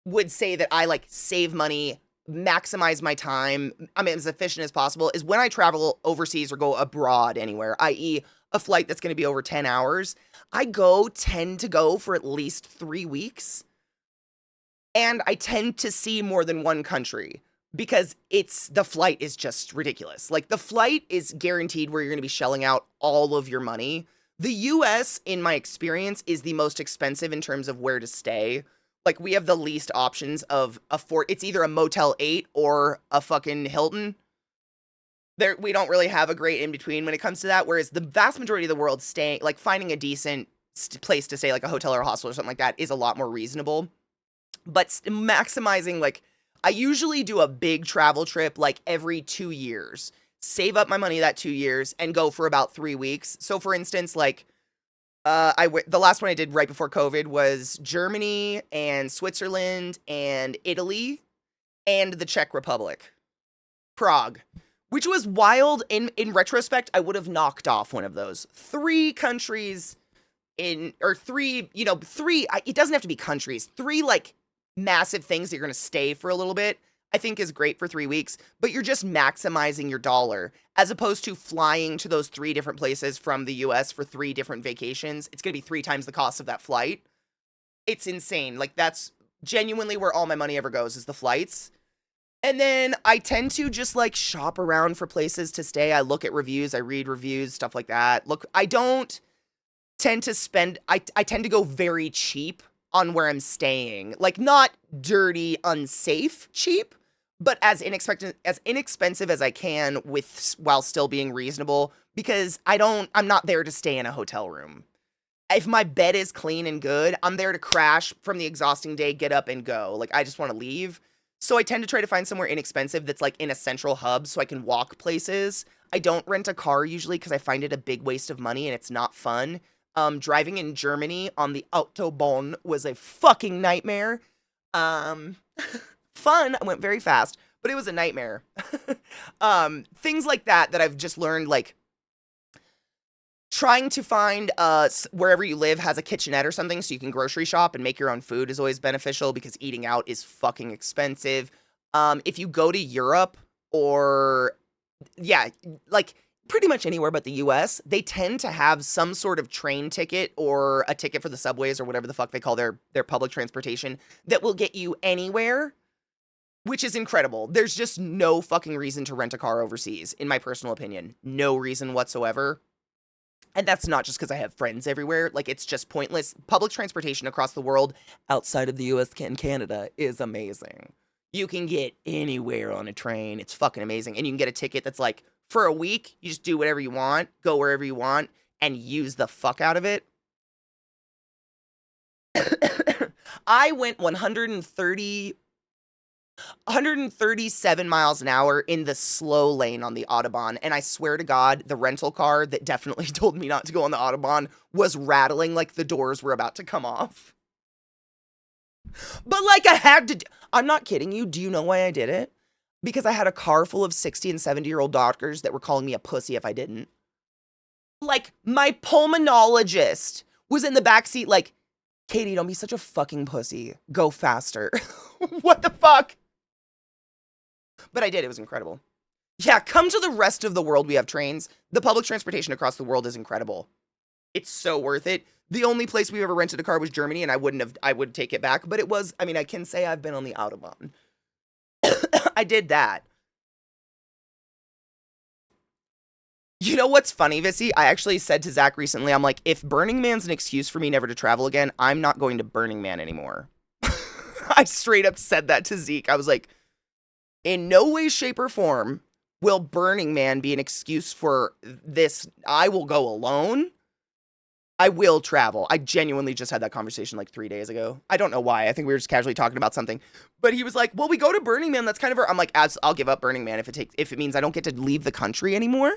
would say that I like save money, maximize my time, I mean, as efficient as possible, is when I travel overseas or go abroad anywhere, i.e., a flight that's going to be over 10 hours. I tend to go for at least 3 weeks. And I tend to see more than one country because the flight is just ridiculous. Like, the flight is guaranteed where you're going to be shelling out all of your money. The US, in my experience, is the most expensive in terms of where to stay. Like, we have the least options of it's either a Motel 8 or a fucking Hilton. We don't really have a great in-between when it comes to that, whereas the vast majority of the world finding a decent place to stay, like a hotel or a hostel or something like that, is a lot more reasonable. But maximizing, like, I usually do a big travel trip like every 2 years, save up my money that 2 years and go for about 3 weeks. So for instance, like, the last one I did right before COVID was Germany and Switzerland and Italy and the Czech Republic, Prague, which was wild. In retrospect, I would have knocked off one of those 3 countries it doesn't have to be countries, 3 like massive things that you're going to stay for a little bit, I think is great for 3 weeks, but you're just maximizing your dollar as opposed to flying to those 3 different places from the US for 3 different vacations. It's going to be 3 times the cost of that flight. It's insane. Like, that's genuinely where all my money ever goes, is the flights. And then I tend to just like shop around for places to stay. I look at reviews, I read reviews, stuff like that. I don't tend to spend, I tend to go very cheap on where I'm staying. Like, not dirty, unsafe cheap, but as inexpensive as I can while still being reasonable, because I'm not there to stay in a hotel room. If my bed is clean and good, I'm there to crash from the exhausting day, get up and go. Like, I just want to leave. So I tend to try to find somewhere inexpensive that's like in a central hub so I can walk places. I don't rent a car usually because I find it a big waste of money and it's not fun. Driving in Germany on the Autobahn was a fucking nightmare. Fun. I went very fast, but it was a nightmare. Things like that I've just learned, like trying to find wherever you live has a kitchenette or something so you can grocery shop and make your own food is always beneficial because eating out is fucking expensive. If you go to Europe or like pretty much anywhere but the US, they tend to have some sort of train ticket or a ticket for the subways or whatever the fuck they call their public transportation that will get you anywhere, which is incredible. There's just no fucking reason to rent a car overseas, in my personal opinion. No reason whatsoever. And that's not just because I have friends everywhere. Like, it's just pointless. Public transportation across the world, outside of the US and Canada, is amazing. You can get anywhere on a train. It's fucking amazing. And you can get a ticket that's like, for a week, you just do whatever you want, go wherever you want, and use the fuck out of it. I went 137 miles an hour in the slow lane on the Autobahn, and I swear to God, the rental car that definitely told me not to go on the Autobahn was rattling like the doors were about to come off. But like, I had to I'm not kidding you. Do you know why I did it? Because I had a car full of 60 and 70-year-old doctors that were calling me a pussy if I didn't. Like, my pulmonologist was in the backseat like, "Katie, don't be such a fucking pussy. Go faster." What the fuck? But I did. It was incredible. Yeah, come to the rest of the world. We have trains. The public transportation across the world is incredible. It's so worth it. The only place we've ever rented a car was Germany, and I would take it back, but it was, I mean, I can say I've been on the Autobahn. I did that. You know what's funny, Vissy? I actually said to Zach recently, I'm like, if Burning Man's an excuse for me never to travel again, I'm not going to Burning Man anymore. I straight up said that to Zeke. I was like, in no way, shape, or form will Burning Man be an excuse for this. I will go alone. I will travel. I genuinely just had that conversation like 3 days ago. I don't know why. I think we were just casually talking about something. But he was like, well, we go to Burning Man. That's kind of our... I'm like, I'll give up Burning Man if it means I don't get to leave the country anymore.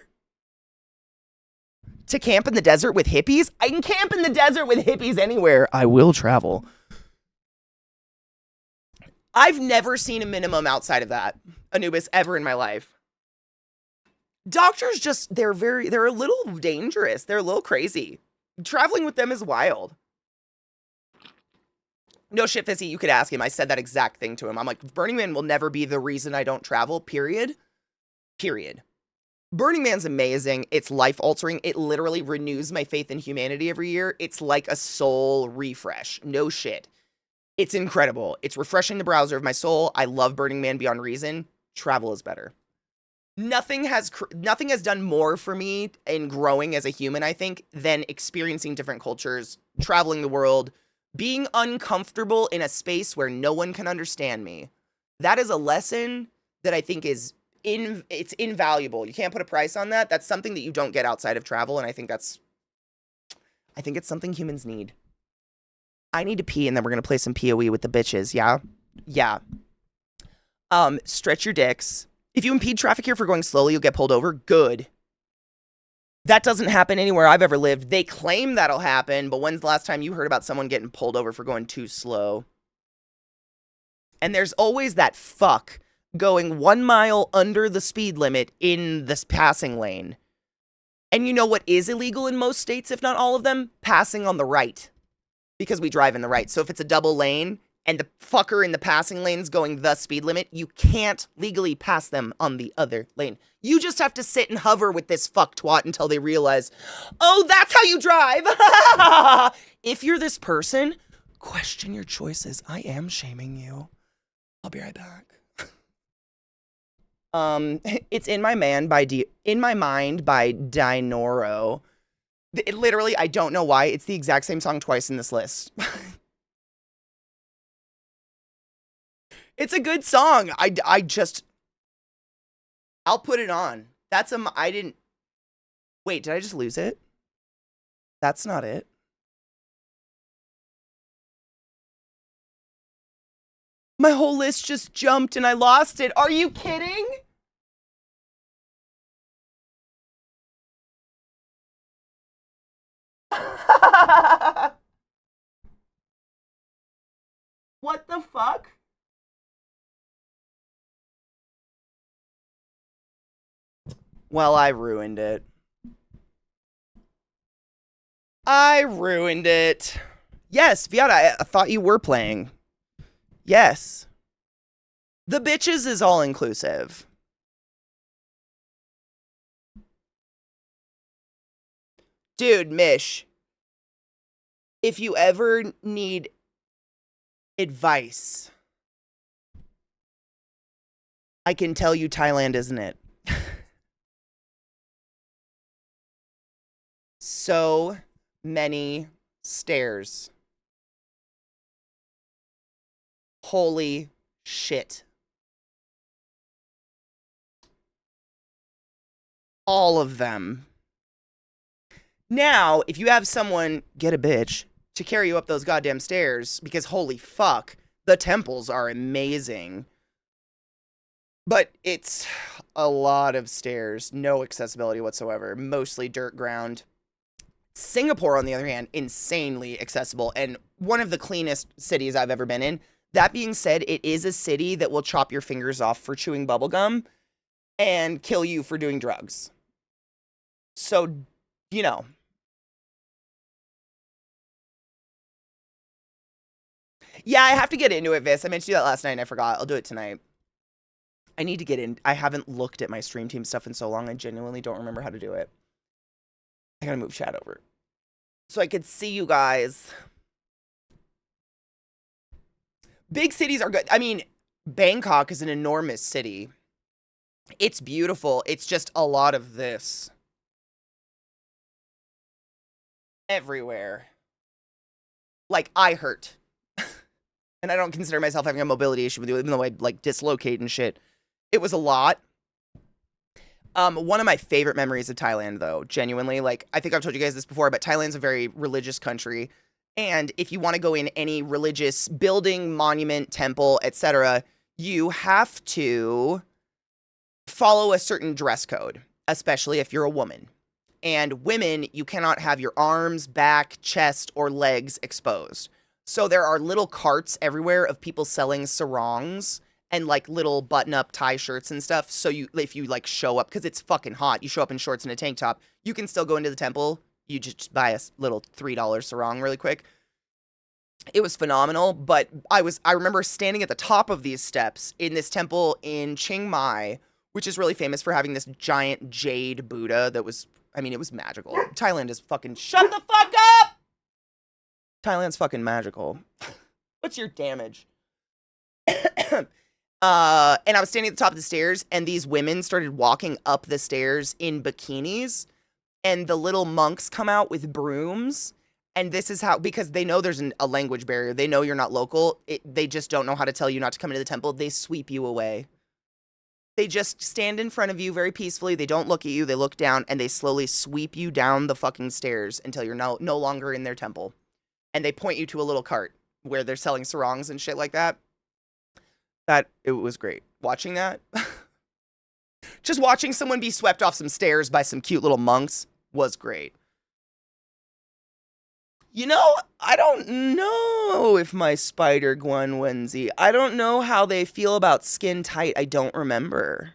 To camp in the desert with hippies? I can camp in the desert with hippies anywhere. I will travel. I've never seen a minimum outside of that, Anubis, ever in my life. Doctors just, they're a little dangerous. They're a little crazy. Traveling with them is wild. No shit, Fizzy, you could ask him. I said that exact thing to him. I'm like, Burning Man will never be the reason I don't travel, period. Period. Burning Man's amazing. It's life-altering. It literally renews my faith in humanity every year. It's like a soul refresh. No shit. It's incredible. It's refreshing the browser of my soul. I love Burning Man beyond reason. Travel is better. Nothing has done more for me in growing as a human, I think, than experiencing different cultures, traveling the world, being uncomfortable in a space where no one can understand me. That is a lesson that I think is it's invaluable. You can't put a price on that. That's something that you don't get outside of travel, and I think it's something humans need. I need to pee, and then we're gonna play some PoE with the bitches, yeah? Yeah. Stretch your dicks. If you impede traffic here for going slowly, you'll get pulled over. Good. That doesn't happen anywhere I've ever lived. They claim that'll happen, but when's the last time you heard about someone getting pulled over for going too slow? And there's always that fuck going 1 mile under the speed limit in this passing lane. And you know what is illegal in most states, if not all of them? Passing on the right. Because we drive in the right. So if it's a double lane, and the fucker in the passing lane's going the speed limit, you can't legally pass them on the other lane. You just have to sit and hover with this fuck twat until they realize, oh, that's how you drive. If you're this person, question your choices. I am shaming you. I'll be right back. It's In My Mind by Dinoro. Literally, I don't know why. It's the exact same song twice in this list. It's a good song. I'll put it on. Wait, did I just lose it? That's not it. My whole list just jumped and I lost it. Are you kidding? What the fuck? Well, I ruined it. I ruined it. Yes, Viata, I thought you were playing. Yes. The bitches is all inclusive. Dude, Mish, if you ever need advice, I can tell you Thailand isn't it. So many stairs. Holy shit. All of them. Now, if you have someone, get a bitch, to carry you up those goddamn stairs, because holy fuck, the temples are amazing. But it's a lot of stairs, no accessibility whatsoever, mostly dirt ground. Singapore, on the other hand, insanely accessible and one of the cleanest cities I've ever been in. That being said, it is a city that will chop your fingers off for chewing bubblegum and kill you for doing drugs. So, you know. Yeah, I have to get into it, Vis. I meant to do that last night and I forgot. I'll do it tonight. I need to get in. I haven't looked at my stream team stuff in so long. I genuinely don't remember how to do it. I gotta move chat over. so I could see you guys. Big cities are good. I mean, Bangkok is an enormous city. It's beautiful. It's just a lot of this everywhere. Like, I hurt. And I don't consider myself having a mobility issue with you, even though I like dislocate and shit. It was a lot. One of my favorite memories of Thailand, though, genuinely, like, I think I've told you guys this before, but Thailand's a very religious country. And if you want to go in any religious building, monument, temple, etc., you have to follow a certain dress code, especially if you're a woman. And women, you cannot have your arms, back, chest, or legs exposed. So there are little carts everywhere of people selling sarongs and like little button-up tie shirts and stuff. So if you like show up, because it's fucking hot, you show up in shorts and a tank top, you can still go into the temple. You just buy a little $3 sarong really quick. It was phenomenal, but I remember standing at the top of these steps in this temple in Chiang Mai, which is really famous for having this giant jade Buddha that was, I mean, it was magical. Thailand is fucking, shut the fuck up! Thailand's fucking magical. What's your damage? And I was standing at the top of the stairs, and these women started walking up the stairs in bikinis, and the little monks come out with brooms. And this is how, because they know there's a language barrier. They know you're not local. They just don't know how to tell you not to come into the temple. They sweep you away. They just stand in front of you very peacefully. They don't look at you. They look down, and they slowly sweep you down the fucking stairs until you're no longer in their temple. And they point you to a little cart where they're selling sarongs and shit like that. It was great. Watching that. Just watching someone be swept off some stairs by some cute little monks was great. You know, I don't know if my spider Gwen Wenzi, I don't know how they feel about skin tight. I don't remember.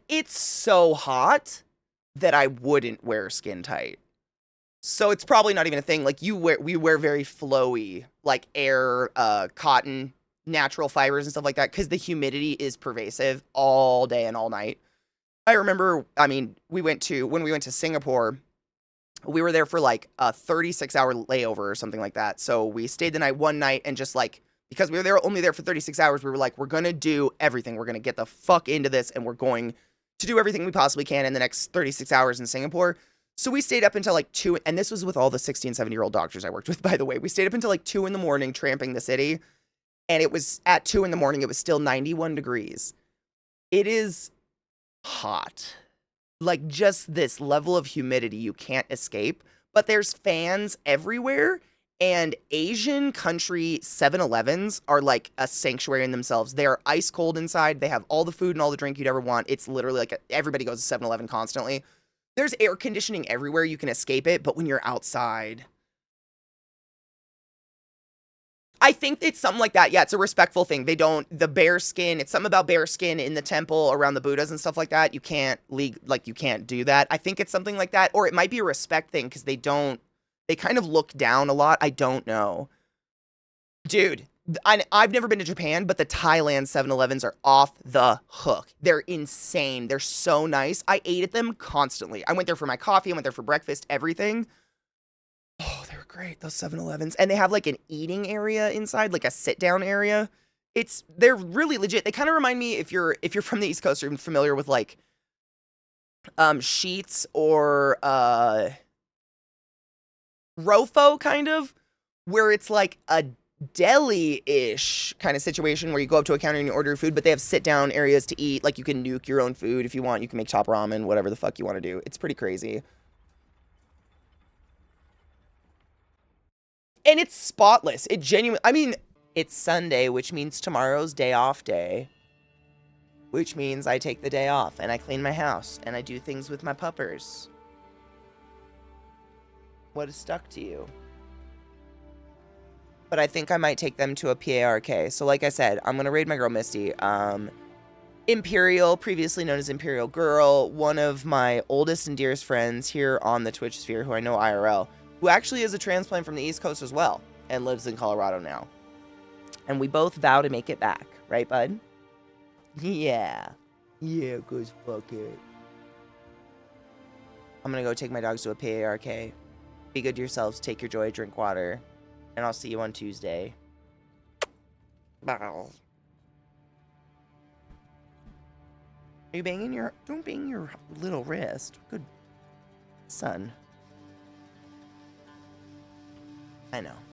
It's so hot that I wouldn't wear skin tight. So it's probably not even a thing. Like we wear very flowy, like air, cotton, natural fibers and stuff like that, because the humidity is pervasive all day and all night. I remember, I mean, when we went to Singapore, we were there for like a 36-hour layover or something like that. So we stayed the night one night and just like, because we were only there for 36 hours, we were like, we're going to do everything. We're going to get the fuck into this, and we're going to do everything we possibly can in the next 36 hours in Singapore. So we stayed up until like 2, and this was with all the 60 and 70-year-old doctors I worked with, by the way. We stayed up until like 2 in the morning tramping the city, and it was at 2 in the morning, it was still 91 degrees. It is hot. Like, just this level of humidity you can't escape, but there's fans everywhere, and Asian country 7-Elevens are like a sanctuary in themselves. They are ice cold inside. They have all the food and all the drink you'd ever want. It's literally like everybody goes to 7-Eleven constantly. There's air conditioning everywhere. You can escape it, but when you're outside, I think it's something like that. Yeah, it's a respectful thing. The bear skin, it's something about bear skin in the temple around the Buddhas and stuff like that. You can't you can't do that. I think it's something like that. Or it might be a respect thing because they kind of look down a lot. I don't know. Dude, I've never been to Japan, but the Thailand 7-Elevens are off the hook. They're insane. They're so nice. I ate at them constantly. I went there for my coffee. I went there for breakfast, everything. Oh, they were great, those 7-Elevens. And they have like an eating area inside, like a sit-down area. They're really legit. They kind of remind me, if you're from the East Coast or familiar with like Sheets or Rofo, kind of, where it's like a deli-ish kind of situation where you go up to a counter and you order your food, but they have sit-down areas to eat. Like, you can nuke your own food if you want. You can make top ramen, whatever the fuck you want to do. It's pretty crazy. And it's spotless. I mean, it's Sunday, which means tomorrow's day off day. Which means I take the day off, and I clean my house, and I do things with my puppers. What has stuck to you? But I think I might take them to a PARK. So like I said, I'm going to raid my girl Misty. Imperial, previously known as Imperial Girl, one of my oldest and dearest friends here on the Twitch sphere, who I know IRL, who actually is a transplant from the East Coast as well, and lives in Colorado now. And we both vow to make it back. Right, bud? Yeah. Yeah, cause fuck it. I'm gonna go take my dogs to a PARK. Be good to yourselves. Take your joy. Drink water. And I'll see you on Tuesday. Bow. Are you banging your... Don't bang your little wrist. Good son. I know.